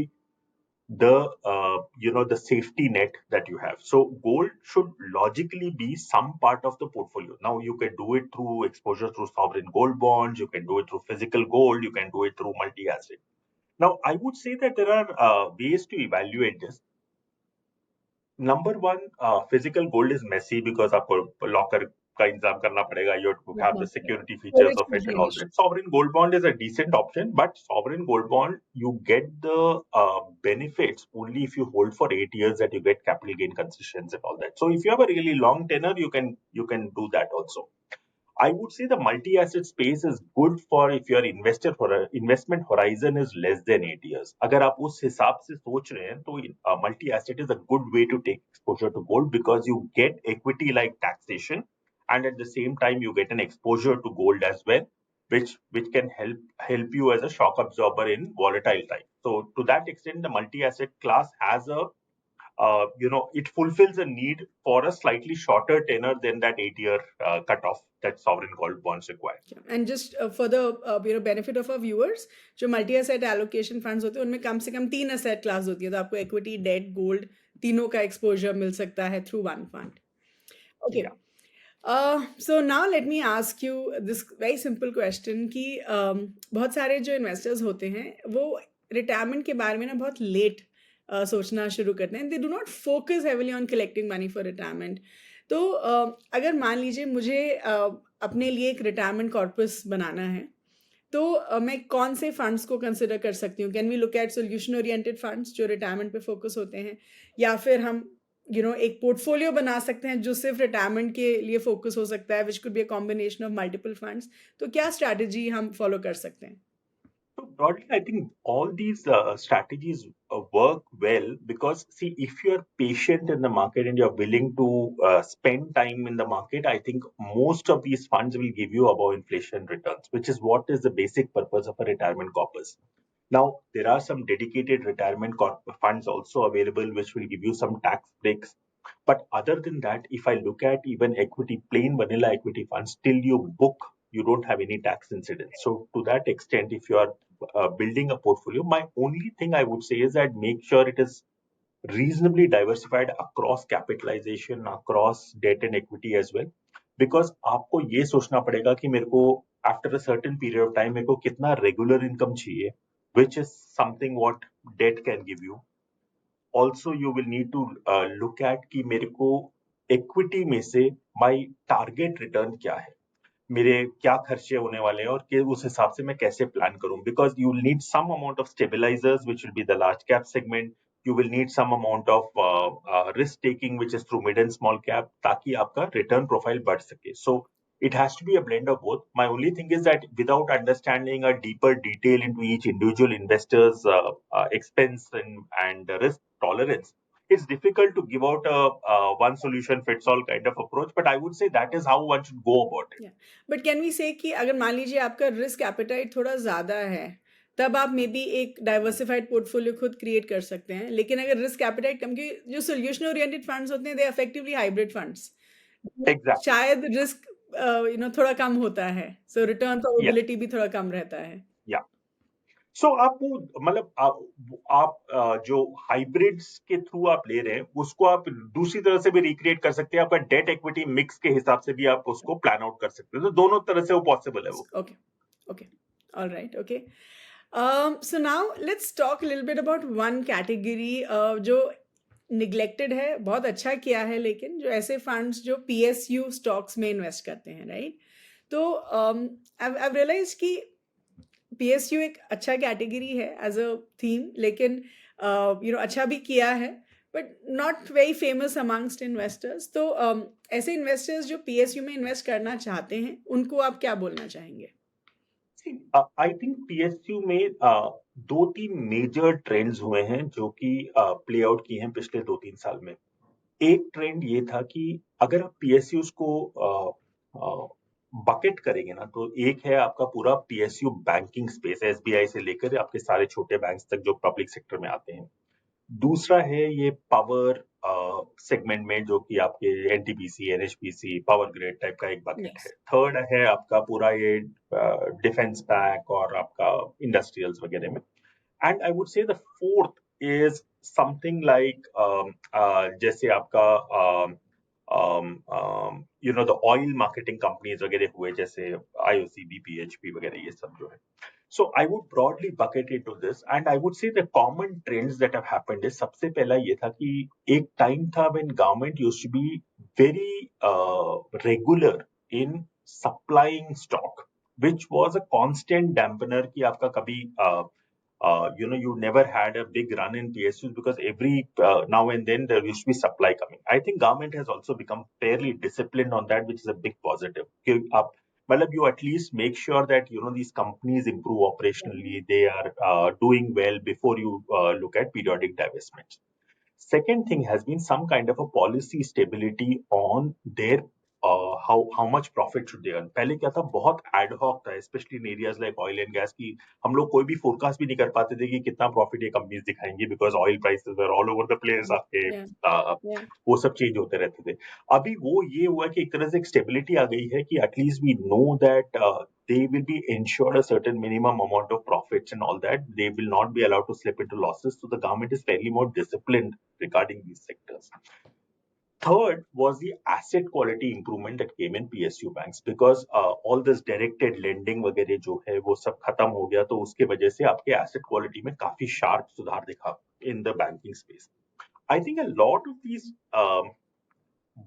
the the safety net that you have. So gold should logically be some part of the portfolio. Now you can do it through exposure through sovereign gold bonds, you can do it through physical gold, you can do it through multi-asset. Now I would say that there are ways to evaluate this. Number one, physical gold is messy because आपको locker का इंतजाम करना पड़ेगा. You have to have the security features Storage of could it be and an all issue. that. Sovereign gold bond is a decent option, but sovereign gold bond, you get the benefits only if you hold for 8 years, that you get capital gain concessions and all that. So if you have a really long tenor, you can do that also. I would say the multi-asset space is good for if your investment horizon is less than 8 years. अगर आप उस हिसाब से सोच रहे हैं तो multi-asset is a good way to take exposure to gold, because you get equity like taxation, and at the same time you get an exposure to gold as well, which can help you as a shock absorber in volatile times. So to that extent, the multi-asset class has it fulfills a need for a slightly shorter tenor than that 8 year cutoff that sovereign gold bonds require. And just for the benefit of a viewers, जो multi asset allocation funds होते हैं उनमें कम से कम 3 asset class होती है, तो आपको equity, date, gold तीनों का एक्सपोजर मिल सकता है through one fund. Okay, Yeah. So now let me ask you this very simple question कि बहुत सारे जो इन्वेस्टर्स होते हैं वो रिटायरमेंट के बारे में ना बहुत लेट सोचना शुरू करते हैं, they do not focus heavily on collecting money for retirement. तो अगर मान लीजिए मुझे अपने लिए एक रिटायरमेंट कॉर्पस बनाना है, तो मैं कौन से फंड्स को कंसिडर कर सकती हूँ? Can we look at solution oriented funds जो रिटायरमेंट पे फोकस होते हैं, या फिर हम एक पोर्टफोलियो बना सकते हैं जो सिर्फ रिटायरमेंट के लिए फोकस हो सकता है, which could be a combination of multiple funds. तो क्या स्ट्रैटेजी हम फॉलो कर सकते हैं? So broadly, I think all these strategies work well, because see, if you are patient in the market and you're willing to spend time in the market, I think most of these funds will give you above inflation returns, which is what is the basic purpose of a retirement corpus. Now, there are some dedicated retirement funds also available, which will give you some tax breaks. But other than that, if I look at even equity, plain vanilla equity funds, till you book, you don't have any tax incidence. So to that extent, if you are building a portfolio, my only thing I would say is that make sure it is reasonably diversified across capitalization, across debt and equity as well. Because आपको ये सोचना पड़ेगा कि मेरे को after a certain period of time मेरे को कितना regular income चाहिए, which is something what debt can give you. Also, you will need to look at कि मेरे को equity में से my target return क्या है, मेरे क्या खर्चे होने वाले हैं, और उस हिसाब से मैं कैसे प्लान करूं. Because you will need some amount of stabilisers which will be the large cap segment. You will need some amount of risk taking which is through mid and small cap, ताकि आपका return profile बढ़ सके. So it has to be a blend of both. My only thing is that without understanding a deeper detail into each individual investor's expense and risk tolerance, it's difficult to give out a one solution fits all kind of approach. But I would say that is how one should go about it. But can we say कि अगर मान लीजिए आपका risk appetite थोड़ा ज़्यादा है, तब आप मे बी एक डाइवर्सिफाइड पोर्टफोलियो खुद क्रिएट कर सकते हैं। लेकिन अगर रिस्क एपेटाइट कम, की जो सोल्यूशन ओरिएंटेड फंड्स होते हैं, दे इफेक्टिवली हाइब्रिड फंड्स, Exactly. शायद रिस्क थोड़ा कम होता है, सो रिटर्न Yes. प्रोबेबिलिटी भी थोड़ा कम रहता है। Yeah. सो आप वो मतलब आप जो हाइब्रिड्स के थ्रू आप ले रहे हैं उसको आप दूसरी तरह से भी रिक्रिएट कर सकते हैं, आपका डेट इक्विटी मिक्स के हिसाब से भी आप उसको प्लान आउट कर सकते हैं, तो दोनों तरह से वो पॉसिबल है वो। Okay, okay, all right, okay. So now let's talk a little bit about one category जो neglected है, बहुत अच्छा किया है, लेकिन जो ऐसे funds जो PSU stocks में invest करते हैं, right? तो I've realized कि PSU एक अच्छा कैटेगरी है एज अ थीम, लेकिन अच्छा भी किया है, but not very famous amongst investors. तो ऐसे इन्वेस्टर्स जो PSU में इन्वेस्ट करना चाहते हैं, उनको आप क्या बोलना चाहेंगे? आई थिंक पीएसयू में दो तीन मेजर ट्रेंड्स हुए हैं जो कि प्ले आउट किए हैं पिछले 2-3 साल में। एक ट्रेंड ये था कि अगर आप पीएसयूज को बकेट करेंगे ना, तो एक है आपका पूरा पीएसयू बैंकिंग स्पेस, एसबीआई से लेकर आपके सारे छोटे बैंक्स तक जो पब्लिक सेक्टर में आते हैं। दूसरा है ये पावर सेगमेंट में जो कि आपके NTPC, NHPC, power grid type का एक बकेट यस। है। थर्ड है आपका पूरा ये डिफेंस बैंक और आपका इंडस्ट्रियल्स वगैरह में। And I would say the fourth is something like जैसे आपका the oil marketing companies वगैरह हुए, जैसे IOC, BPHP वगैरह, ये सब जो है. So I would broadly bucket into this, and I would say the common trends that have happened is, सबसे पहला ये था कि एक टाइम था when government used to be very regular in supplying stock, which was a constant dampener कि आपका कभी you never had a big run in PSUs because every now and then there used to be supply coming. I think government has also become fairly disciplined on that, which is a big positive. कि आप मतलब you at least make sure that these companies improve operationally, they are doing well before you look at periodic divestments. Second thing has been some kind of a policy stability on their how much profit should they earn. पहले क्या था, बहुत ad hoc था, especially in areas like oil and gas की हम लोग कोई भी forecast भी नहीं कर पाते थे कि कितना profit ये companies दिखाएंगी, because oil prices were all over the place, आपके Yeah, yeah, वो सब चेंज होते रहते थे। अभी वो ये हुआ कि एक तरह से एक स्टेबिलिटी आ गई है कि at least we know that they will be ensured a certain minimum amount of profits and all that. They will not be allowed to slip into losses. So the government is fairly more disciplined regarding these sectors. Third was the asset quality improvement that came in PSU banks, because all this directed lending वगैरह जो है वो सब खत्म हो गया, तो उसके वजह से आपके asset quality में काफी sharp सुधार दिखा in the banking space. I think a lot of these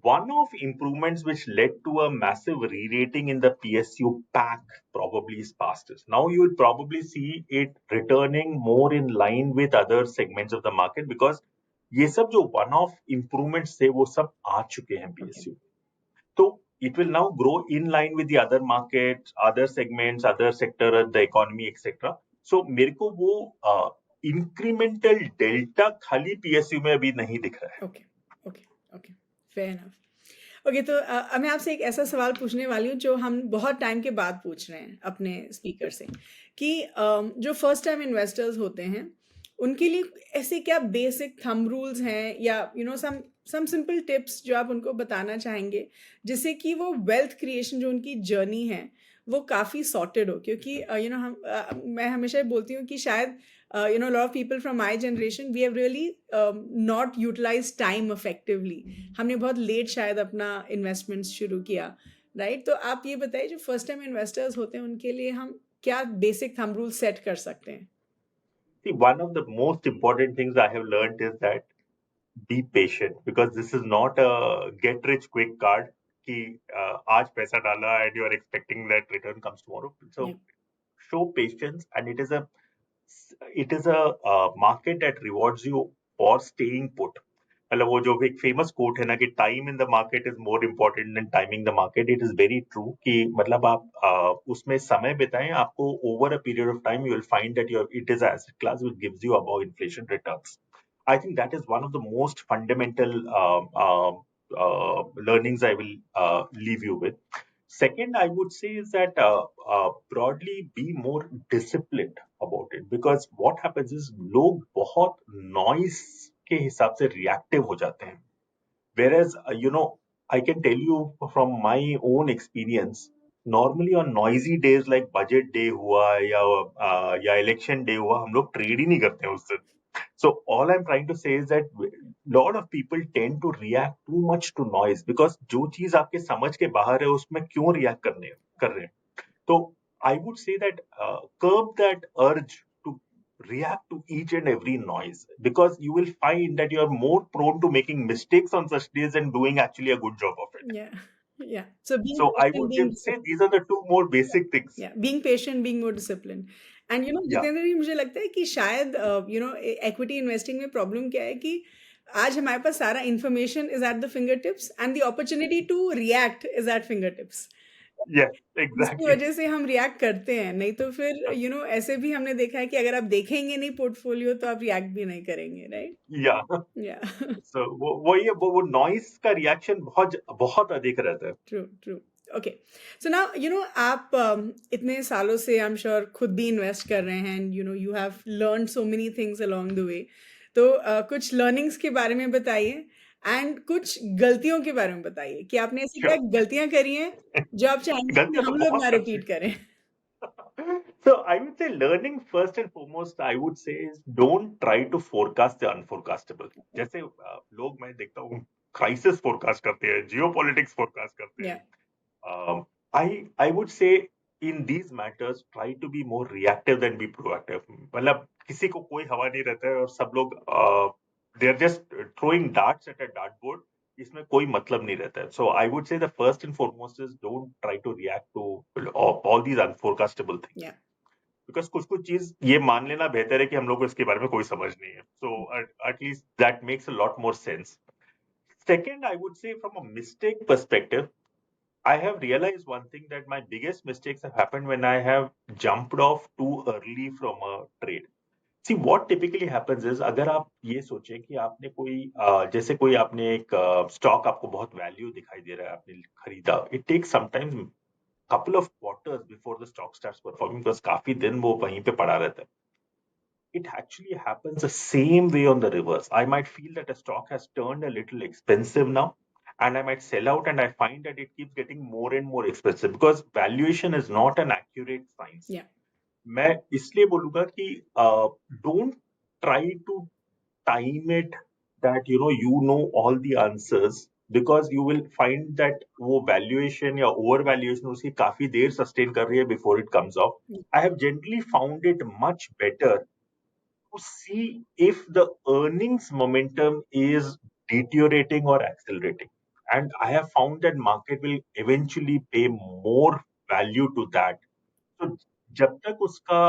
one-off improvements which led to a massive re-rating in the PSU pack probably is past us. Now you would probably see it returning more in line with other segments of the market, because ये सब जो one-off improvements थे वो सब आ चुके हैं okay. PSU. तो it will now grow in line with the other markets, other segments, other sector, the economy, etc. So मेरे को वो incremental delta खाली PSU में अभी नहीं दिख रहा है। Okay, okay, okay, fair enough. Okay, तो अब मैं आपसे एक ऐसा सवाल पूछने वाली हूँ जो हम बहुत टाइम के बाद पूछ रहे हैं अपने स्पीकर से, कि जो फर्स्ट टाइम इन्वेस्टर्स होते हैं, उनके लिए ऐसे क्या बेसिक थंब रूल्स हैं, या सम सिंपल टिप्स जो आप उनको बताना चाहेंगे, जिससे कि वो वेल्थ क्रिएशन जो उनकी जर्नी है वो काफ़ी सॉर्टेड हो? क्योंकि मैं हमेशा बोलती हूँ कि शायद lot of people from my generation, we have really not utilized time effectively. हमने बहुत लेट शायद अपना इन्वेस्टमेंट्स शुरू किया, राइट? तो आप ये बताइए, जो फर्स्ट टाइम इन्वेस्टर्स होते हैं उनके लिए हम क्या बेसिक थंब रूल सेट कर सकते हैं? See, one of the most important things I have learned is that be patient, because this is not a get rich quick card कि आज पैसा डाला and you are expecting that return comes tomorrow. So Yeah. show patience, and it is a market that rewards you for staying put. मतलब वो जो एक famous quote है ना कि time in the market is more important then timing the market, it is very true कि मतलब आप उसमें समय बिताएं, आपको over a period of time you will find that your it is asset class which gives you above inflation returns. I think that is one of the most fundamental learnings I will leave you with. Second, I would say is that broadly be more disciplined about it, because what happens is लोग बहुत noise के हिसाब से reactive हो जाते हैं. Whereas I can tell you from my own experience normally on noisy days like budget day हुआ या इलेक्शन डे हुआ, हम लोग ट्रेड ही नहीं करते हैं उस दिन. So all I'm trying to say is that lot of people tend to react too much to noise because जो चीज आपके समझ के बाहर है उसमें क्यों react कर रहे हैं. तो I would say that curb that urge to react to each and every noise, because you will find that you are more prone to making mistakes on such days and doing actually a good job of it. Yeah. Yeah. So being So I patient, would being say these are the two more basic things. yeah, being patient, being more disciplined. And Yeah. Jitendra ji, मुझे लगता है कि शायद equity investing में problem क्या है कि आज हमारे पास सारा information is at the fingertips and the opportunity to react is at fingertips. Yes, इसकी exactly. वजह से हम रिएक्ट करते हैं, नहीं तो फिर ऐसे भी हमने देखा है कि अगर आप देखेंगे नहीं पोर्टफोलियो तो आप रिएक्ट भी नहीं करेंगे, राइट? Yeah. या So वही है, वो नॉइस का रिएक्शन बहुत बहुत अधिक रहता है. True true. Okay, so now आप इतने सालों से आई एम श्योर खुद भी इन्वेस्ट कर रहे हैं and you have learn so many things along the way. तो कुछ लर्निंग्स के बारे में बताइए एंड कुछ गलतियों के बारे में बताइए कि आपने ऐसी क्या Sure. गलतियां करी हैं जो आप चाहेंगे कि गलतियां तो हम लोग बहुत ना करते रिपीट करें. हैं. So I would say learning first and foremost, I would say is don't try to forecast the unforecastable. जैसे लोग, मैं देखता हूँ, क्राइसिस फोरकास्ट करते हैं, जियोपॉलिटिक्स फोरकास्ट करते हैं. या I would say in these matters try to be more reactive than be proactive. मतलब किसी को कोई हवा नहीं रहता है और सब लोग they are just throwing darts at a dartboard. इसमें कोई मतलब नहीं रहता है. So I would say the first and foremost is don't try to react to all these unforecastable things. या Because कुछ कुछ चीज ये मान लेना बेहतर है कि हम लोग को इसके बारे में कोई समझ नहीं है. So at least that makes a lot more sense. Second, I would say from a mistake perspective, I have realized one thing, that my biggest mistakes have happened when I have jumped off too early from a trade. See, what typically happens is, अगर आप ये सोचें कि आपने कोई जैसे कोई आपने एक स्टॉक आपको बहुत वैल्यू दिखाई दे रहा है, आपने खरीदा, it takes sometimes couple of quarters before the stock starts performing, because काफी दिन वो वहीं पे पड़ा रहता है. It actually happens the same way on the reverse. I might feel that a stock has turned a little expensive now, and I might sell out, and I find that it keeps getting more and more expensive because valuation is not an accurate science. या मैं इसलिए बोलूंगा कि don't try to time it that you know all the answers, because you will find that वो valuation या over valuation उसकी काफी देर sustain कर रही है before it comes off. I have generally found it much better to see if the earnings momentum is deteriorating or accelerating. And I have found that market will eventually pay more value to that. So जब तक उसका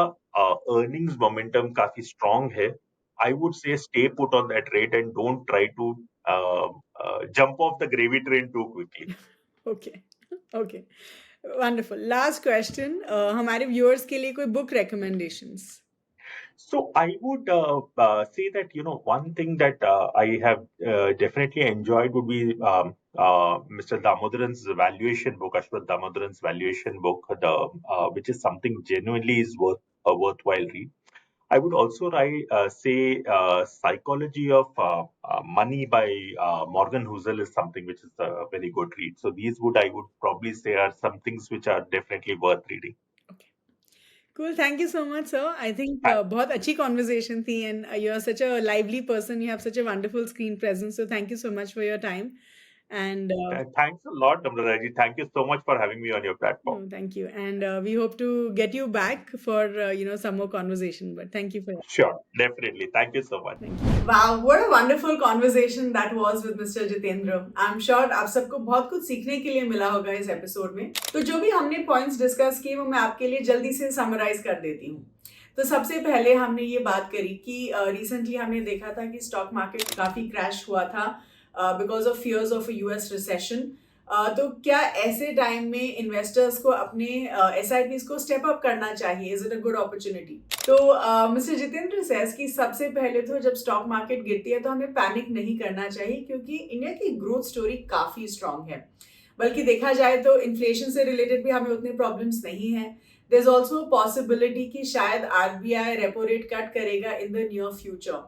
earnings momentum काफी strong है, I would say stay put on that rate and don't try to jump off the gravy train too quickly. Okay okay, wonderful. Last question, हमारे viewers के लिए कोई book recommendations? So I would say that one thing that I have definitely enjoyed would be Mr. Damodaran's valuation book, Ashwath Damodaran's valuation book, which is something genuinely is worthwhile read. I would also say Psychology of Money by Morgan Housel is something which is a very good read. So these I would probably say are some things which are definitely worth reading. Cool, thank you so much, sir. I think बहुत अच्छी conversation थी and you are such a lively person. You have such a wonderful screen presence. So thank you so much for your time. And Thanks a lot, Namrataji. Thank you so much for having me on your platform. no, thank you. And we hope to get you back for some more conversation. But thank you for your Sure, definitely. Thank you so much. Thank you. Wow, what a wonderful conversation that was with Mr. Jitendra. I'm sure आप सबको बहुत कुछ सीखने के लिए मिला होगा इस एपिसोड में. तो जो भी हमने पॉइंट्स डिस्कस किए वो मैं आपके लिए जल्दी से समराइज कर देती हूँ. तो सबसे पहले हमने ये बात करी कि रिसेंटली हमने देखा था कि स्टॉक मार्केट काफी क्रैश हुआ था because of fears of US recession. तो क्या ऐसे टाइम में इन्वेस्टर्स को अपने SIPs को स्टेप अप करना चाहिए? Is it a good opportunity? तो मिस्टर जितेंद्र सेज कि सबसे पहले तो जब स्टॉक मार्केट गिरती है तो हमें पैनिक नहीं करना चाहिए, क्योंकि इंडिया की ग्रोथ स्टोरी काफी स्ट्रांग है. बल्कि देखा जाए तो इन्फ्लेशन से रिलेटेड भी हमें उतने प्रॉब्लम्स नहीं है. देयर इज ऑल्सो पॉसिबिलिटी कि शायद RBI रेपो रेट कट करेगा in the near future.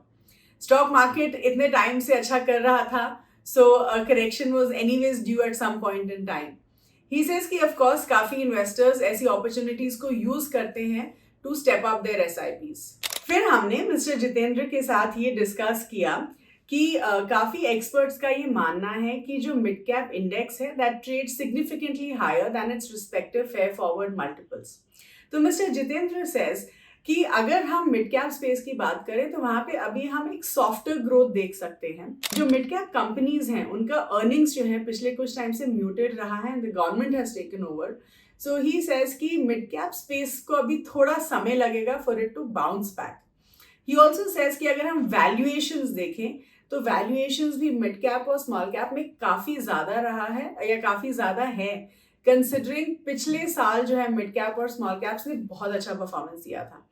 Stock market इतने टाइम से अच्छा कर रहा था, so a correction was anyways due at some point in time. He says कि ऑफ कोर्स काफी इन्वेस्टर्स ऐसी अपॉर्चुनिटीज को यूज करते हैं to step up their SIPs. फिर हमने मिस्टर जितेंद्र के साथ ये डिस्कस किया कि काफी एक्सपर्ट्स का ये मानना है कि जो मिड कैप इंडेक्स है that trade significantly higher than its respective fair forward multiples. तो मिस्टर जितेंद्र सेज कि अगर हम मिड कैप स्पेस की बात करें तो वहां पे अभी हम एक सॉफ्टर ग्रोथ देख सकते हैं। जो मिड कैप कंपनीज हैं उनका अर्निंग्स जो है पिछले कुछ टाइम से म्यूटेड रहा है and the government has taken over. So he says कि मिड कैप स्पेस को अभी थोड़ा समय लगेगा for it to bounce back. He also says कि अगर हम वैल्यूएशंस देखें तो वैल्यूएशंस भी मिड कैप और स्मॉल कैप में काफी ज्यादा रहा है या काफी ज्यादा है, कंसिडरिंग पिछले साल जो है मिड कैप और स्मॉल कैप्स ने बहुत अच्छा परफॉर्मेंस दिया था।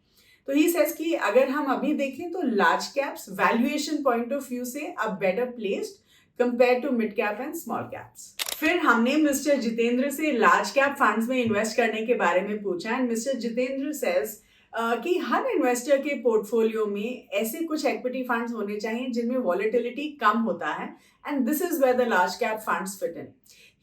तो ही सेज कि अगर हम अभी देखें तो large caps valuation point of view से अब better placed compare to mid cap and small caps. फिर हमने मिस्टर जितेंद्र से लार्ज कैप फंड्स में इन्वेस्ट करने के बारे में पूछा एंड मिस्टर जितेंद्र सेज कि हर इन्वेस्टर के पोर्टफोलियो में ऐसे कुछ इक्विटी फंड्स होने चाहिए जिनमें वॉलेटिलिटी कम होता है and this is where the large cap funds fit in.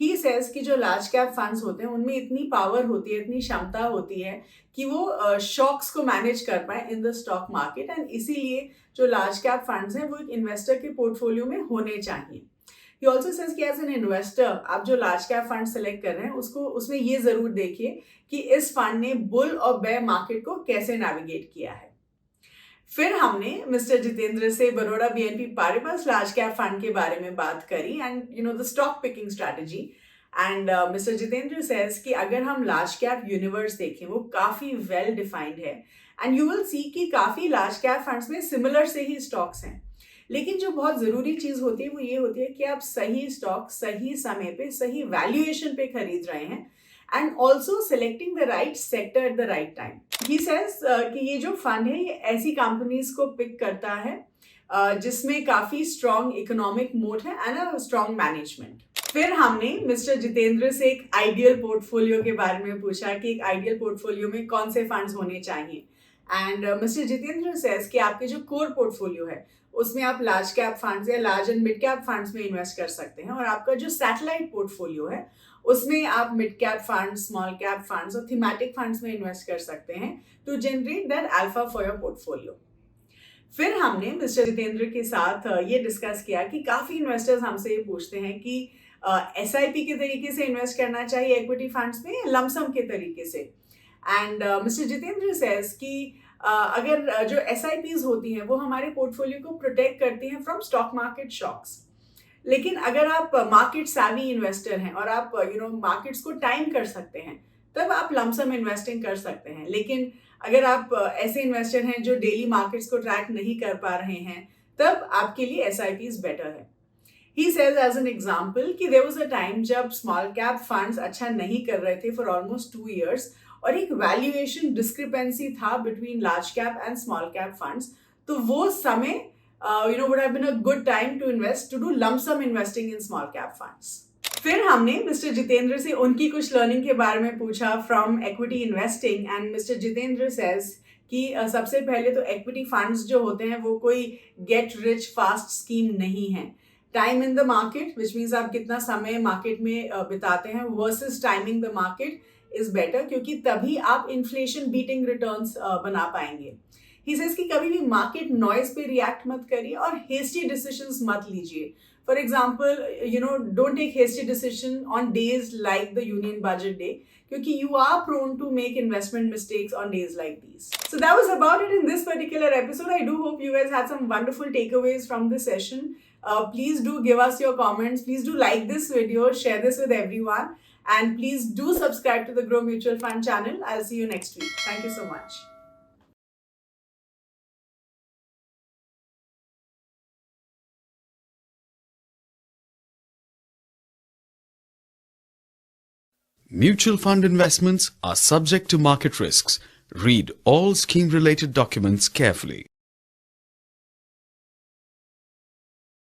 He says कि जो लार्ज कैप फंड्स होते हैं उनमें इतनी पावर होती है, इतनी क्षमता होती है कि वो शॉक्स को मैनेज कर पाए in the stock market and इसीलिए जो लार्ज कैप फंड्स हैं वो एक इन्वेस्टर के पोर्टफोलियो में होने चाहिए। He also says कि एज एन इन्वेस्टर आप जो लार्ज कैप फंड सेलेक्ट कर रहे हैं उसमें ये जरूर देखिए कि इस फंड ने बुल और बेयर मार्केट को कैसे नेविगेट किया है। फिर हमने मिस्टर जितेंद्र से Baroda BNP Paribas large cap fund के बारे में बात करी and the stock picking strategy and mister Jitendra says कि अगर हम लार्ज कैप यूनिवर्स देखें वो काफी वेल डिफाइंड है एंड यू विल सी कि काफी लार्ज कैप फंड्स में सिमिलर से ही स्टॉक्स हैं, लेकिन जो बहुत जरूरी चीज होती है वो ये होती है कि आप सही स्टॉक सही समय पे सही वैल्यूएशन पे खरीद रहे हैं and also selecting the right sector at the right time. He says कि ये जो फंड है ये ऐसी कंपनीज को पिक करता है जिसमें काफी स्ट्रॉन्ग इकोनॉमिक मोट है एंड अ स्ट्रॉन्ग मैनेजमेंट। फिर हमने मिस्टर जितेंद्र से एक आइडियल पोर्टफोलियो के बारे में पूछा कि एक आइडियल पोर्टफोलियो में कौन से फंड्स होने चाहिए एंड मिस्टर जितेंद्र सेज कि आपके जो कोर पोर्टफोलियो है उसमें आप लार्ज कैप फंड्स या large and mid cap funds में इन्वेस्ट कर सकते हैं और आपका जो सैटेलाइट पोर्टफोलियो है उसमें आप mid cap funds, small cap funds और थीमेटिक फंड्स में इन्वेस्ट कर सकते हैं to generate that alpha for your portfolio. फिर हमने मिस्टर जितेंद्र के साथ ये डिस्कस किया कि काफी इन्वेस्टर्स हमसे ये पूछते हैं कि एसआईपी के तरीके से इन्वेस्ट करना चाहिए इक्विटी फंड्स में या लमसम के तरीके से एंड मिस्टर जितेंद्र सेज कि अगर जो एसआईपीज होती हैं वो हमारे पोर्टफोलियो को प्रोटेक्ट करती हैं फ्रॉम स्टॉक मार्केट शॉक्स, लेकिन अगर आप मार्केट savvy इन्वेस्टर हैं और आप मार्केट्स को टाइम कर सकते हैं तब आप लमसम इन्वेस्टिंग कर सकते हैं। लेकिन अगर आप ऐसे इन्वेस्टर हैं जो डेली मार्केट्स को ट्रैक नहीं कर पा रहे हैं तब आपके लिए एसआईपीज बेटर है। He says as an example कि there was a time जब स्मॉल कैप फंड्स अच्छा नहीं कर रहे थे फॉर ऑलमोस्ट 2 years और एक वैल्यूएशन डिस्क्रिपेंसी था between large cap and small cap funds, तो वो समय would have been a good time to invest to do lump sum investing in small cap funds। फिर हमने मिस्टर जितेंद्र से उनकी कुछ लर्निंग के बारे में पूछा from equity investing and mister Jitendra says कि सबसे पहले तो इक्विटी फंड्स जो होते हैं वो कोई गेट रिच फास्ट स्कीम नहीं है। Time in the market which means आप कितना समय मार्केट में बिताते हैं versus timing the market is better, क्योंकि तभी आप इन्फ्लेशन बीटिंग रिटर्न्स बना पाएंगे। ही सेज कि कभी भी मार्केट नॉइज पे रिएक्ट मत करिए और हेस्टी डिसीजंस मत लीजिए। For example don't take hasty decision on days like the union budget day, क्योंकि you are prone to make investment mistakes on days like these. So that was about it in this particular episode. I do hope you guys had some wonderful takeaways from this session. Please do give us your comments. Please do like this video, share this with everyone, and please do subscribe to the Grow Mutual Fund channel. I'll see you next week. Thank you so much. Mutual fund investments are subject to market risks. Read all scheme-related documents carefully.